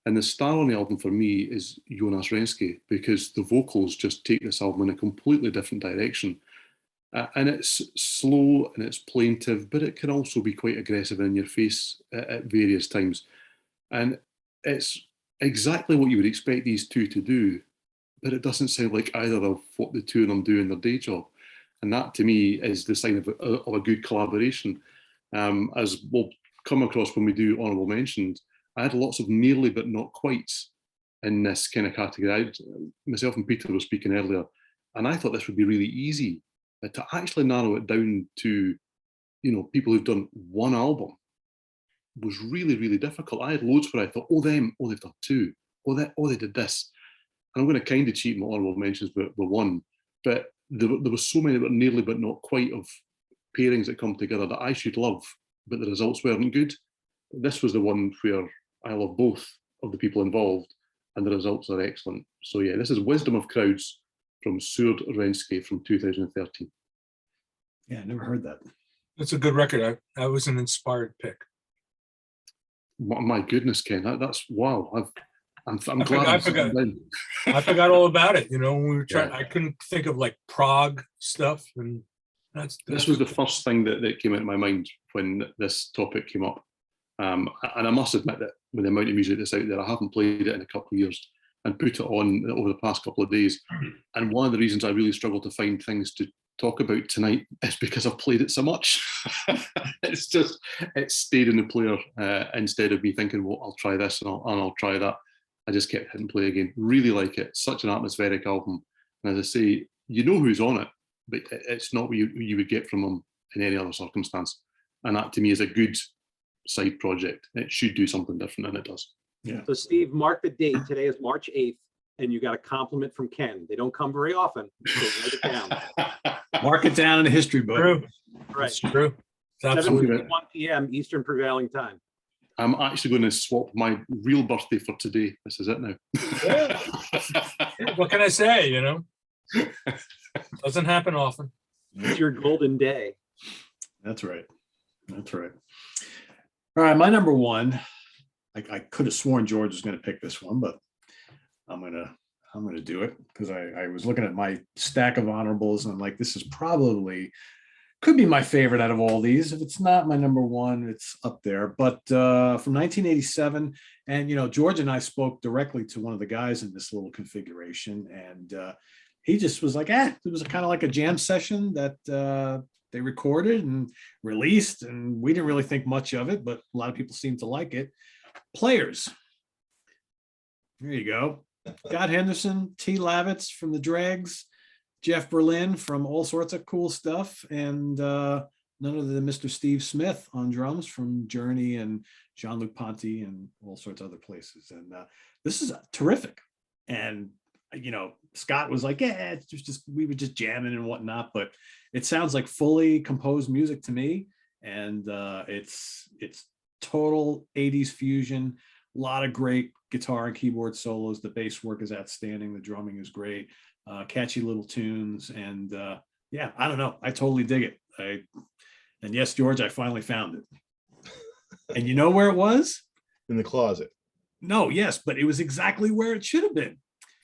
And the star on the album for me is Jonas Renske, because the vocals just take this album in a completely different direction. And it's slow and it's plaintive, but it can also be quite aggressive and in your face at various times. And it's exactly what you would expect these two to do, but it doesn't sound like either of what the two of them do in their day job. And that to me is the sign of a good collaboration. As we'll come across when we do honourable mentions, I had lots of nearly but not quites in this kind of category. Myself and Peter were speaking earlier, and I thought this would be really easy, but to actually narrow it down to, people who've done one album was really, really difficult. I had loads where I thought, they've done two. They did this. And I'm going to kind of cheat my honourable mentions with one, but there were so many that were nearly but not quite of pairings that come together that I should love, but the results weren't good. This was the one where I love both of the people involved, and the results are excellent. So yeah, this is Wisdom of Crowds from Seward Renske from 2013. Yeah, I never heard that. That's a good record. That was an inspired pick. My goodness, Ken, that's wow. I'm glad. I forgot all about it. When we were trying, I couldn't think of like prog stuff, and this was the first thing that came into my mind when this topic came up. And I must admit that with the amount of music that's out there, I haven't played it in a couple of years and put it on over the past couple of days. And one of the reasons I really struggle to find things to talk about tonight is because I've played it so much. It's stayed in the player instead of me thinking, well, I'll try this and I'll try that. I just kept hitting play again. Really like it. Such an atmospheric album. And as I say, you know who's on it, but it's not what you would get from them in any other circumstance. And that to me is a good side project. It should do something different, and it does. Yeah. So Steve, mark the date. Today is March 8th, and you got a compliment from Ken. They don't come very often, so write it down. Mark it down in the history book. True. Right. It's true. It's absolutely. 7:51 p.m. Eastern Prevailing Time. I'm actually going to swap my real birthday for today. This is it now. What can I say? Doesn't happen often. It's your golden day. That's right. That's right. All right, my number one. I could have sworn George was going to pick this one, but I'm gonna do it because I was looking at my stack of honorables and I'm like, this is probably could be my favorite out of all these. If it's not my number one, it's up there. But from 1987, and George and I spoke directly to one of the guys in this little configuration, and he just was like, it was kind of like a jam session that they recorded and released, and we didn't really think much of it, but a lot of people seemed to like it. Players. There you go. Scott Henderson, T. Lavitz from the Dregs, Jeff Berlin from all sorts of cool stuff, and none other than Mr. Steve Smith on drums from Journey and Jean-Luc Ponty and all sorts of other places. And this is terrific. And, Scott was like, yeah, it's just, we were just jamming and whatnot, but it sounds like fully composed music to me. And it's total 80s fusion, a lot of great guitar and keyboard solos. The bass work is outstanding. The drumming is great, catchy little tunes. And yeah, I don't know. I totally dig it. And yes, George, I finally found it. And you know where it was? In the closet. No, yes, but it was exactly where it should have been.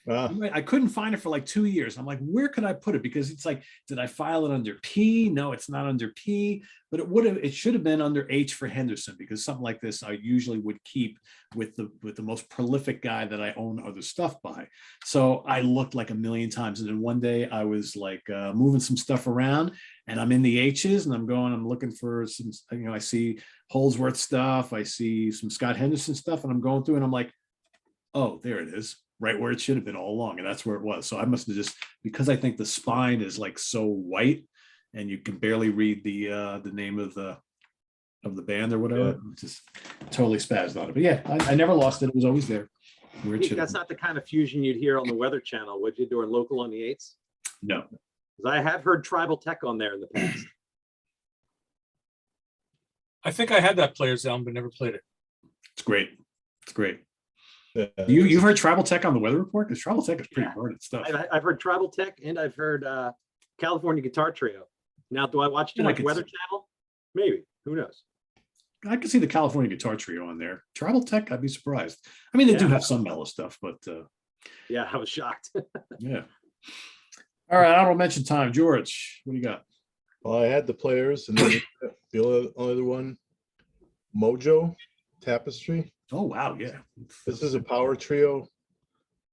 Ah, I couldn't find it for like 2 years. I'm like, where could I put it? Because it's like, did I file it under P? No, it's not under P, but it should have been under H for Henderson, because something like this I usually would keep with the most prolific guy that I own other stuff by. So I looked like a million times. And then one day I was like moving some stuff around, and I'm in the H's and I'm looking for some, I see Holdsworth stuff. I see some Scott Henderson stuff, and I'm going through and I'm like, oh, there it is. Right where it should have been all along, and that's where it was. So I must have just, because I think the spine is like so white and you can barely read the name of the band or whatever, Yeah. just totally spazzed on it. But yeah, I never lost it. It was always there where it should have That's not the kind of fusion you'd hear on the Weather Channel, would you, doing local on the 8s? been. No. 'Cause I have heard Tribal Tech on there in the past. I think I had that Players album, but never played it. It's great. It's great. yeah. You've heard Tribal Tech on the Weather Report? Because Tribal Tech is pretty Yeah. burning stuff. I've heard Tribal Tech, and I've heard California Guitar Trio. Now, do I watch too Yeah, I much could Weather see- Channel? Maybe. Who knows? I can see the California Guitar Trio on there. Tribal Tech, I'd be surprised. I mean, they do Yeah. have some mellow stuff, but Yeah, I was shocked. yeah. All right, honorable mention time. George, what do you got? Well, I had the Players, and then the other one, Mojo Tapestry. Oh, wow, yeah. This is a power trio: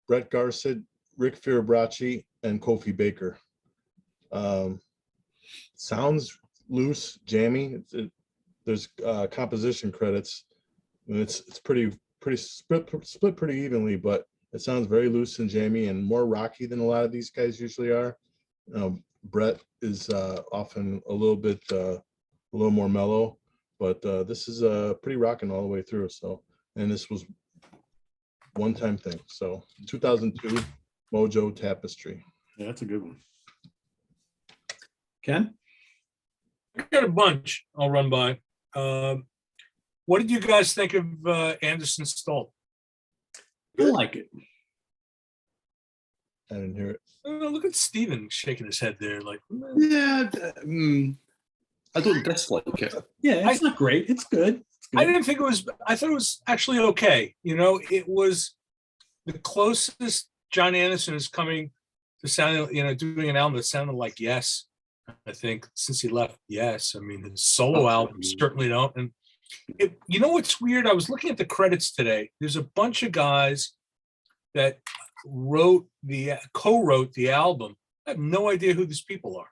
Brett Garsed, Rick Fiorabracci, and Kofi Baker. Sounds loose, jammy. There's composition credits, and it's pretty split pretty evenly, but it sounds very loose and jammy and more rocky than a lot of these guys usually are. Brett is often a little more mellow, but this is pretty rocking all the way through. So, and this was one-time thing. So 2002 Mojo Tapestry. Yeah, that's a good one. Ken? I got a bunch I'll run by. What did you guys think of Anderson Stolt? I like it. I didn't hear it. Look at Steven shaking his head there, like, Yeah, I don't dislike it. Yeah, it's not great. It's good. It's I good. didn't think it was, I thought it was actually okay. It was the closest John Anderson is coming to sounding, doing an album that sounded like Yes, I think, since he left Yes. I mean, his solo albums certainly don't. And what's weird? I was looking at the credits today. There's a bunch of guys that co-wrote the album. I have no idea who these people are.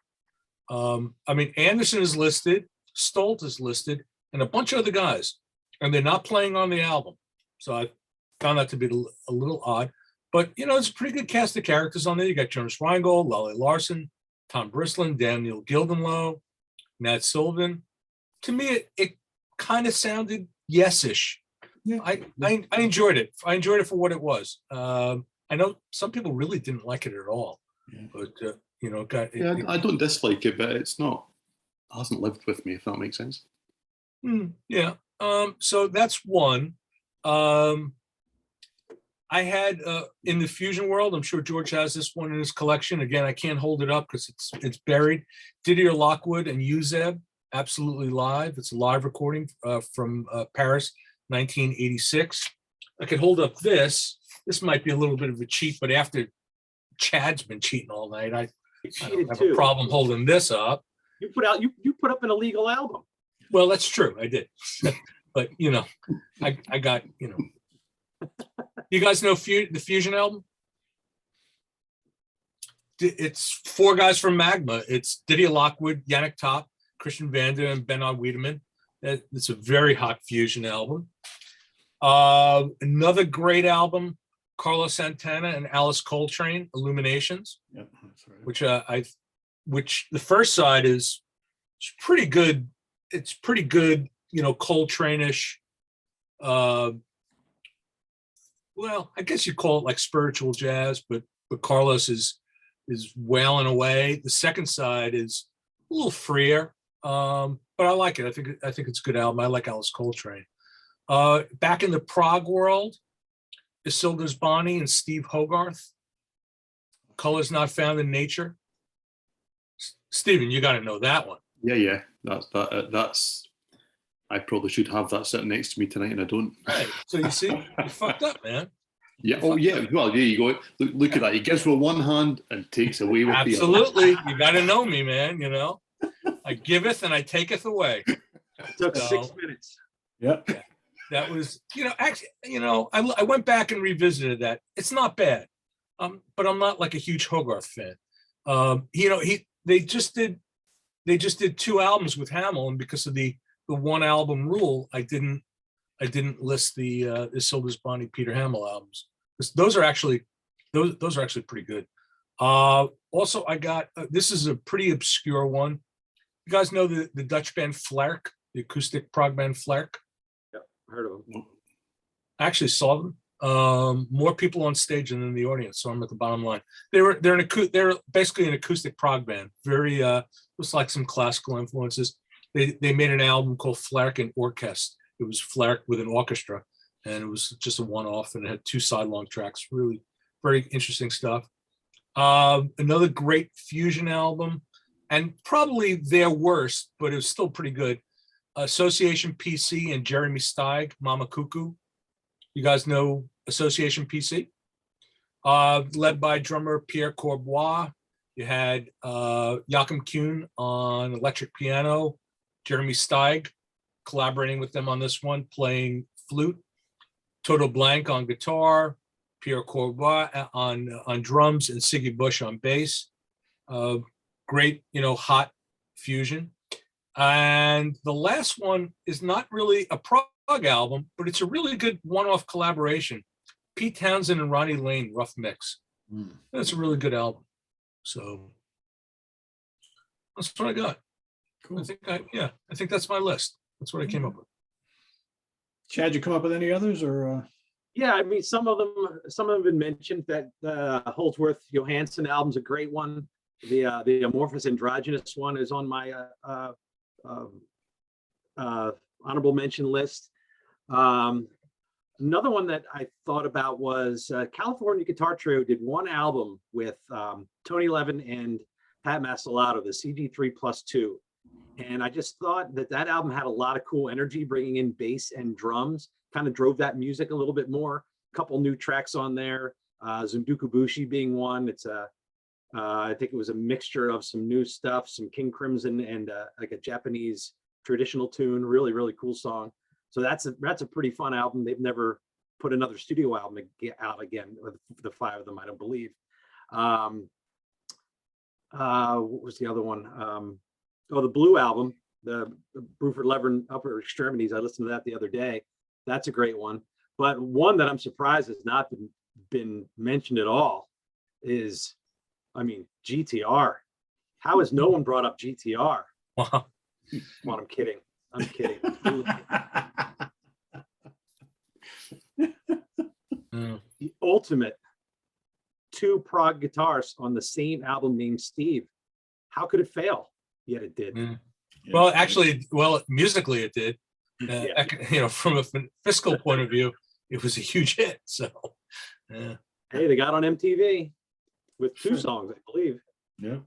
I mean, Anderson is listed, Stolt is listed, and a bunch of other guys, and they're not playing on the album. So I found that to be a little odd. But it's a pretty good cast of characters on there. You got Jonas Reingold, Lally Larson, Tom Brislin, Daniel Gildenlow, Matt Sylvan. To me, it kind of sounded yes-ish. Yeah. I enjoyed it. I enjoyed it for what it was. I know some people really didn't like it at all, Yeah. but Yeah, I don't dislike it, but it hasn't lived with me, if that makes sense. Yeah. So that's one. I had in the fusion world, I'm sure George has this one in his collection. Again, I can't hold it up because it's buried. Didier Lockwood and Uzeb, absolutely live. It's a live recording from Paris, 1986. I could hold up this. This might be a little bit of a cheat, but after Chad's been cheating all night, I don't cheated have too. a problem holding this up. You put up an illegal album. Well, that's true. I did. But, I got, you guys know the Fusion album? It's four guys from Magma. It's Didier Lockwood, Yannick Top, Christian Vander, and Bernard Wiedemann. It's a very hot Fusion album. Another great album, Carlos Santana and Alice Coltrane, Illuminations, Yep, that's right. which the first side is It's pretty good. It's pretty good, Coltrane-ish. Well, I guess you call it like spiritual jazz, but Carlos is wailing away. The second side is a little freer, but I like it. I think it's a good album. I like Alice Coltrane. Back in the prog world, Isilda's Bonnie and Steve Hogarth. Colors Not Found in Nature. Stephen, you got to know that one. Yeah. That's. I probably should have that sitting next to me tonight, and I don't. Right. So you see, you fucked up, man. Yeah. Oh, yeah. Well, there you go. Look at that. He gives with one hand and takes away with the other. Absolutely. You got to know me, man. I giveth and I taketh away. It took So- 6 minutes. Yep. That was, actually, I went back and revisited that. It's not bad, but I'm not like a huge Hogarth fan. They just did 2 albums with Hamill, and because of the one album rule, I didn't list the Isilda's Bonnie Peter Hamill albums. Those are actually pretty good. Also, I got this is a pretty obscure one. You guys know the Dutch band Flerk, the acoustic prog band Flerk? Heard of them. I actually saw them. More people on stage than in the audience, so I'm at the bottom line. They're basically an acoustic prog band. Very looks like some classical influences. They made an album called Flerk and Orchestra. It was Flerk with an orchestra, and it was just a one-off, and it had 2 side-long tracks. Really very interesting stuff. Another great fusion album, and probably their worst, but it was still pretty good. Association PC and Jeremy Steig, Mama Cuckoo. You guys know Association PC? Led by drummer Pierre Courbois. You had Joachim Kuhn on electric piano, Jeremy Steig collaborating with them on this one, playing flute, Toto Blank on guitar, Pierre Courbois on drums, and Siggy Bush on bass. Great, hot fusion. And the last one is not really a prog album, but it's a really good one-off collaboration. Pete Townsend and Ronnie Lane, Rough Mix. That's a really good album. So that's what I got. Cool. I think that's my list. That's what I came up with. Chad, you come up with any others or? Yeah, I mean, some of them have been mentioned. That Holdsworth Johansson album's a great one. The Amorphous Androgynous one is on my honorable mention list. Another one that I thought about was California Guitar Trio did one album with Tony Levin and Pat Masalato, the CG3+2. And I just thought that album had a lot of cool energy, bringing in bass and drums, kind of drove that music a little bit more. A couple new tracks on there, Zundukubushi being one. It's I think it was a mixture of some new stuff, some King Crimson and like a Japanese traditional tune. Really, really cool song. So that's a pretty fun album. They've never put another studio album out again with the 5 of them, I don't believe. What was the other one? The Blue album, the Bruford Levin Upper Extremities. I listened to that the other day. That's a great one. But one that I'm surprised has not been mentioned at all is, GTR. How has no one brought up GTR? Wow. Well, I'm kidding. The ultimate 2 prog guitars on the same album named Steve. How could it fail? Yet it did. Well, actually, musically it did. From a fiscal point of view, it was a huge hit. So, yeah. Hey, they got on MTV with 2 songs, I believe. Yeah.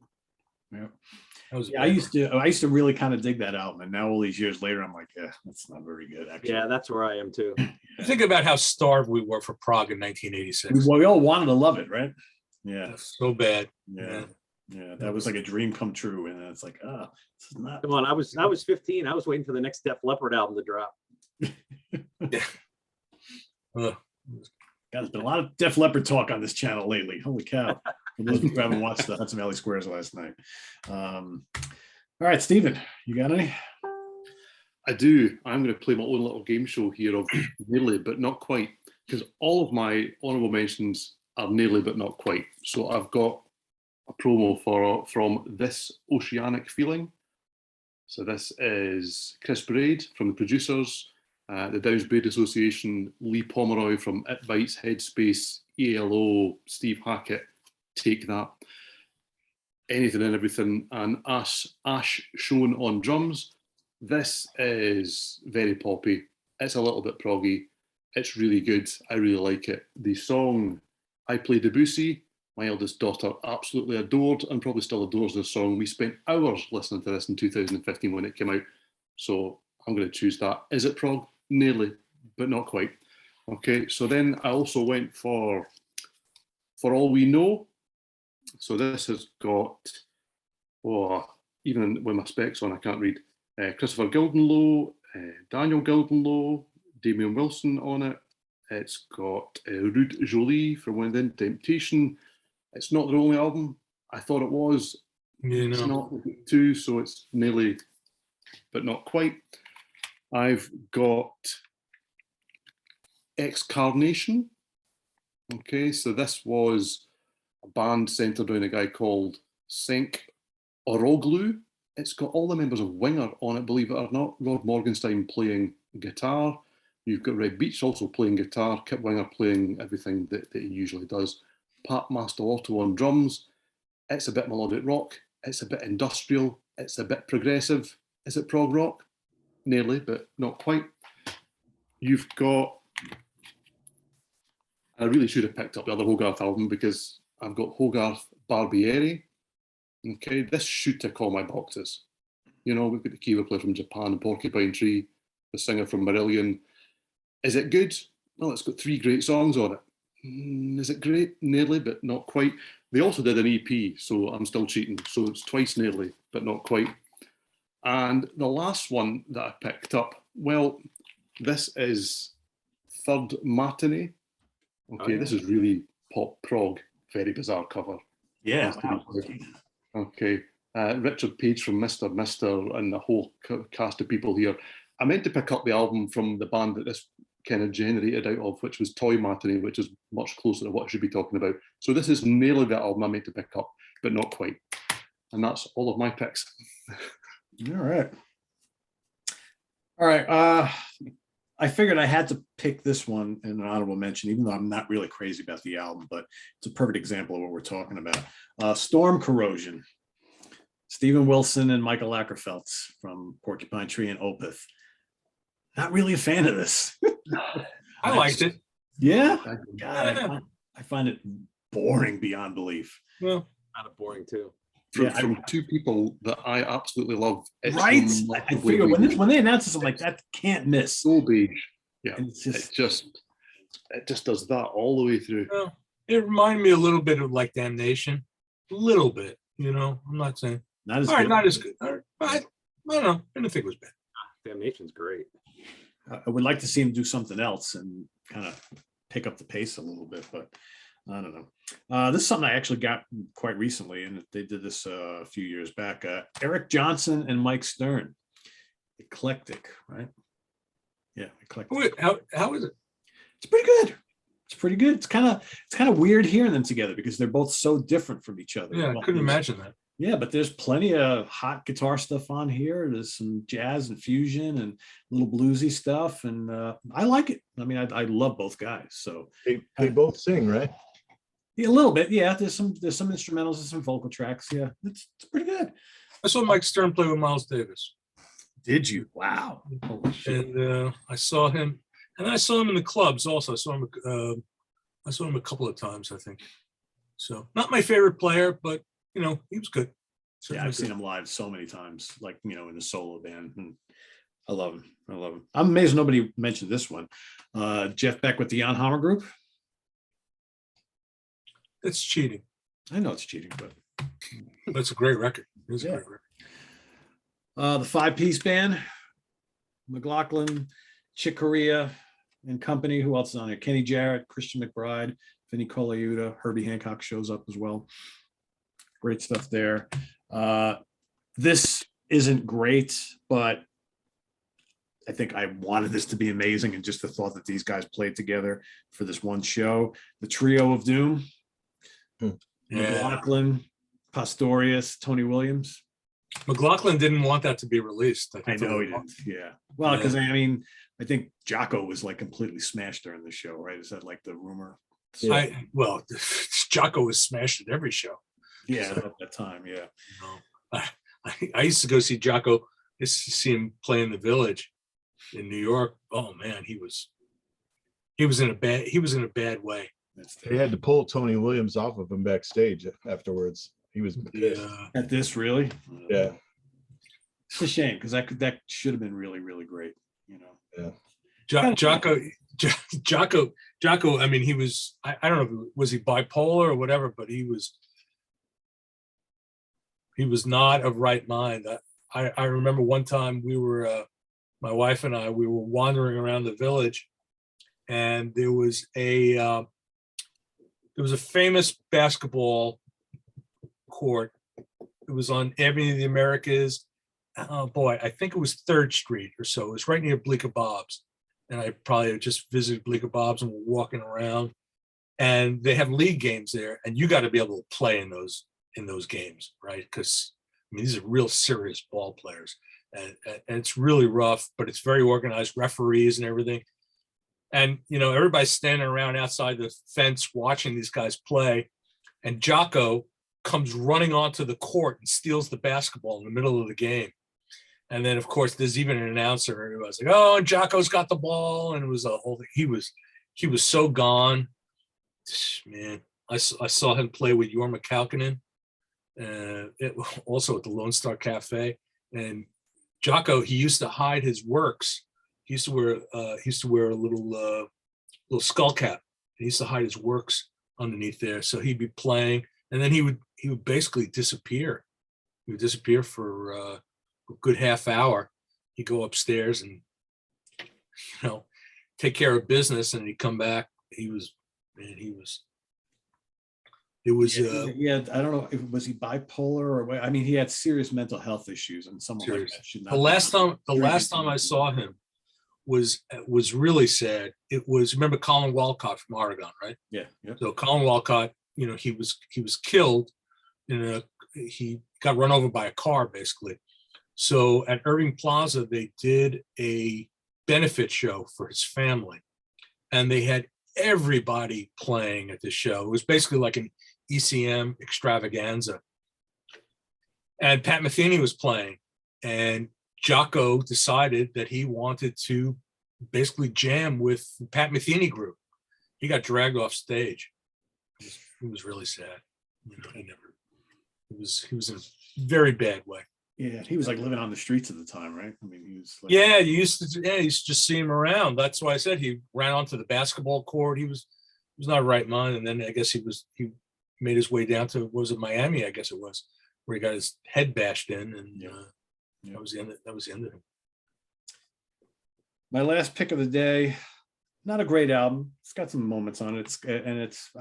Yeah, I used to really kind of dig that album, and now all these years later, I'm like, that's not very good. Actually, Yeah, that's where I am too. Think about how starved we were for prog in 1986. we all wanted to love it, right? Yeah, So bad. yeah. That was like a dream come true, and it's like, this is not. Come on, I was 15. I was waiting for the next Def Leppard album to drop. Ugh. God, there's been a lot of Def Leppard talk on this channel lately. Holy cow! For those who haven't watched the Hudson Valley Squares last night. All right, Stephen, you got any? I do. I'm going to play my own little game show here of nearly but not quite, because all of my honorable mentions are nearly but not quite. So I've got a promo from This Oceanic Feeling. So this is Chris Braid from the producers, the Dow's Braid Association, Lee Pomeroy from It Bites, Headspace, ELO, Steve Hackett, Take That, Anything and Everything, and Ash Shown on drums. This is very poppy. It's a little bit proggy. It's really good. I really like it. The song I Play Debussy, my eldest daughter absolutely adored and probably still adores this song. We spent hours listening to this in 2015 when it came out. So I'm going to choose that. Is it prog? Nearly, but not quite. Okay, so then I also went for All We Know. So this has got, even with my specs on, I can't read. Christopher Gildenlow, Daniel Gildenlow, Damien Wilson on it. It's got Rude Jolie from Within Temptation. It's not their only album. I thought it was. It's not too, so it's nearly, but not quite. I've got Excarnation. Okay, so this was a band centered around a guy called Senk Oroglu. It's got all the members of Winger on it, believe it or not. Rod Morgenstein playing guitar. You've got Red Beach also playing guitar. Kip Winger playing everything that he usually does. Pat Mastelotto on drums. It's a bit melodic rock. It's a bit industrial. It's a bit progressive. Is it prog rock? Nearly, but not quite. You've got, I really should have picked up the other Hogarth album because I've got Hogarth Barbieri. Okay, this should tick all my boxes. You know, we've got the keyboard player from Japan, Porcupine Tree, the singer from Marillion. Is it good? Well, it's got 3 great songs on it. Is it great? Nearly, but not quite. They also did an EP, so I'm still cheating. So it's twice nearly, but not quite. And the last one that I picked up, well, this is Third Matinee. Okay, This is really pop prog, very bizarre cover. Yeah. Wow. Okay, Richard Page from Mr. and the whole cast of people here. I meant to pick up the album from the band that this kind of generated out of, which was Toy Matinee, which is much closer to what I should be talking about. So this is nearly the album I meant to pick up, but not quite. And that's all of my picks. All right. All right. I figured I had to pick this one in an honorable mention, even though I'm not really crazy about the album, but it's a perfect example of what we're talking about. Storm Corrosion. Stephen Wilson and Michael Ackerfeld from Porcupine Tree and Opeth. Not really a fan of this. I liked it. Yeah? God, I find it boring beyond belief. Well, Kind of boring too. From 2 people that I absolutely love. It's Right? I figure when they announce this, I'm like, that can't miss. So beige. Yeah, And it's just, it just does that all the way through. well, it reminded me a little bit of like Damnation. A little bit, you know. I'm not saying. not as All right, good. not as good. All right, but I don't know. I didn't think it was bad. Damnation's great. I would like to see him do something else and kind of pick up the pace a little bit, but I don't know. This is something I actually got quite recently, and they did this a few years back. Eric Johnson and Mike Stern. Eclectic, right? Yeah, eclectic. Wait, how is it? It's pretty good. It's pretty good. It's kind of weird hearing them together because they're both so different from each other. Yeah, I couldn't imagine that. Yeah, but there's plenty of hot guitar stuff on here. There's some jazz and fusion and little bluesy stuff, and I like it. I mean, I love both guys. So They both sing, right? yeah, a little bit. Yeah, there's some instrumentals and some vocal tracks. Yeah, it's pretty good. I saw Mike Stern play with Miles Davis. Did you? Wow. Holy shit. And I saw him in the clubs also. I saw him a couple of times, I think. So not my favorite player, but you know, he was good. Yeah, I've seen him live so many times, like, you know, in a solo band. And I love him. I love him. I'm amazed nobody mentioned this one. Jeff Beck with the Jan Hammer Group. It's cheating. I know it's cheating, but That's a great record. It's Yeah. a great record. The 5-piece band, McLaughlin, Chick Corea and company. Who else is on there? Kenny Jarrett, Christian McBride, Vinny Colaiuta, Herbie Hancock shows up as well. Great stuff there. This isn't great, but I think I wanted this to be amazing, and just the thought that these guys played together for this one show. The Trio of Doom, Yeah. McLaughlin, Pastorius, Tony Williams. McLaughlin didn't want that to be released. I think know he they- did. Yeah. Well, Yeah. because I mean, I think Jocko was like completely smashed during the show, right? Is that like the rumor? Well, Jocko was smashed at every show. Yeah, at that time. Yeah. You know, I used to go see Jocko. I used to see him play in the Village in New York. Oh man, he was in a bad way. That's They had to pull Tony Williams off of him backstage afterwards. He was pissed. Yeah. At this, really? Yeah. It's a shame because that should have been really, really great. You know. Jocko. I mean, he was. I don't know. Was he bipolar or whatever? But he was not of right mind. I remember one time we were, my wife and I, we were wandering around the Village, and there was a famous basketball court. It was on Avenue of the Americas. Oh boy, I think it was 3rd Street or so. It was right near Bleecker Bob's. And I probably just visited Bleecker Bob's and were walking around. And they have league games there, and you got to be able to play in those games, right? Because I mean, these are real serious ball players, and it's really rough, but it's very organized, referees and everything. And you know, everybody's standing around outside the fence watching these guys play, and Jocko comes running onto the court and steals the basketball in the middle of the game. And then, of course, there's even an announcer who was like, "Oh, and Jocko's got the ball," and it was a whole thing. He was so gone, man. I saw him play with Yuri Volodasky, also at the Lone Star Cafe. And Jocko, he used to hide his works. He used to wear a little skull cap. He used to hide his works underneath there. So he'd be playing, and then he would basically disappear. He would disappear for a good half hour. He'd go upstairs and take care of business, and he'd come back. Yeah, I don't know if was he bipolar or what. I mean, he had serious mental health issues, and someone like Serious. that should not. The last time I saw him was really sad. It was, remember Colin Walcott from Oregon, right? Yeah. Yeah. So Colin Walcott, he was killed he got run over by a car basically. So at Irving Plaza, they did a benefit show for his family, and they had everybody playing at the show. It was basically like an ECM extravaganza. And Pat Metheny was playing, and Jocko decided that he wanted to basically jam with the Pat Metheny group. He got dragged off stage. It was really sad. He was in a very bad way. Yeah, he was like living on the streets at the time, right? I mean, he was like, You used to just see him around. That's why I said he ran onto the basketball court. He was not right mind, and then I guess he made his way down to, was it Miami? I guess it was, where he got his head bashed in, and that was the end. That was the end of him. My last pick of the day, not a great album. It's got some moments on it. It's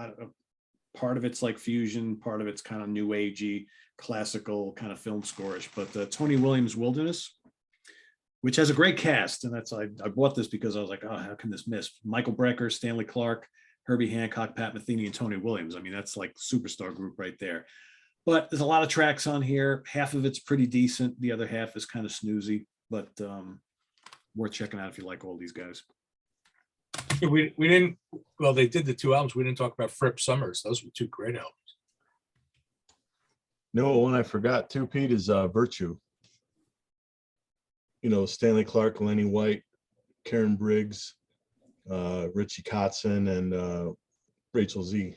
part of it's like fusion, part of it's kind of new agey, classical kind of film scorish. But Tony Williams' Wilderness, which has a great cast, and I bought this because I was like, oh, how can this miss? Michael Brecker, Stanley Clark, Herbie Hancock, Pat Metheny, and Tony Williams. I mean, that's like superstar group right there. But there's a lot of tracks on here. Half of it's pretty decent. The other half is kind of snoozy, but worth checking out if you like all these guys. We didn't. Well, they did the 2 albums. We didn't talk about Fripp Summers. Those were 2 great albums. No, one I forgot too, Pete, is Virtue. Stanley Clark, Lenny White, Karen Briggs, Richie Kotzen, and Rachel Z.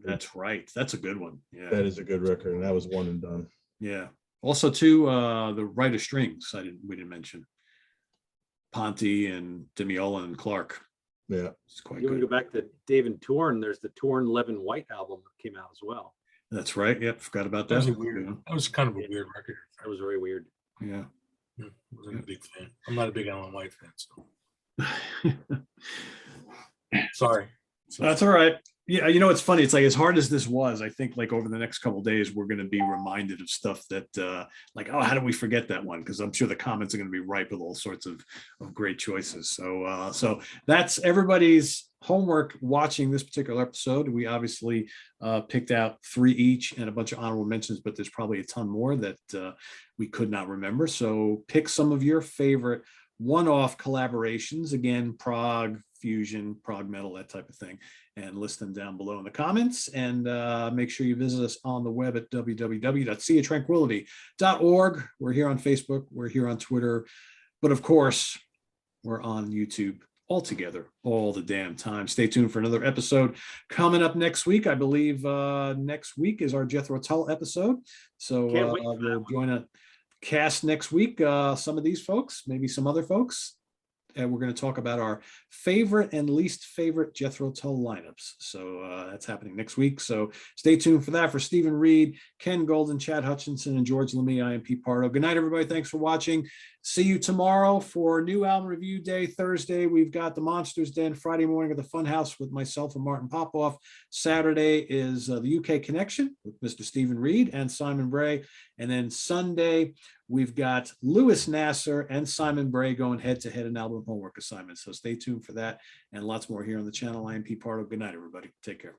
That's right. That's a good one. Yeah, That is a good record, and that was one and done. yeah. Also, too, the Writer Strings. We didn't mention Ponte and Demiola and Clark. Yeah, It's quite You want to good. go back to David Torn? There's the Torn Levin White album that came out as well. That's right. Yep, forgot about That that. was kind of a weird record. That was very weird. Yeah. Wasn't a big fan. I'm not a big Alan White fan, so sorry. That's all right. Yeah, it's funny. It's like, as hard as this was, I think like over the next couple of days, we're going to be reminded of stuff that like, oh, how did we forget that one? Because I'm sure the comments are going to be ripe with all sorts of great choices. So that's everybody's homework watching this particular episode. We obviously picked out 3 each and a bunch of honorable mentions, but there's probably a ton more that we could not remember. So pick some of your favorite one-off collaborations, again, prog, fusion, prog metal, that type of thing, and list them down below in the comments. And make sure you visit us on the web at www.seaoftranquility.org. We're here on Facebook, we're here on Twitter, but of course, we're on YouTube all together all the damn time. Stay tuned for another episode coming up next week. I believe next week is our Jethro Tull episode. So Can't wait for that we'll one. join a cast next week. Some of these folks, maybe some other folks. And we're going to talk about our favorite and least favorite Jethro Tull lineups. So that's happening next week. So stay tuned for that. For Stephen Reed, Ken Golden, Chad Hutchinson, and George Lemay, I am Pete Pardo. Good night, everybody. Thanks for watching. See you tomorrow for new album review day. Thursday, we've got the Monsters Den. Friday morning at the Funhouse with myself and Martin Popoff. Saturday is the UK Connection with Mr. Stephen Reed and Simon Bray. And then Sunday, we've got Louis Nasser and Simon Bray going head-to-head in album homework assignments. So stay tuned for that and lots more here on the channel. I am Pete Pardo. Good night, everybody. Take care.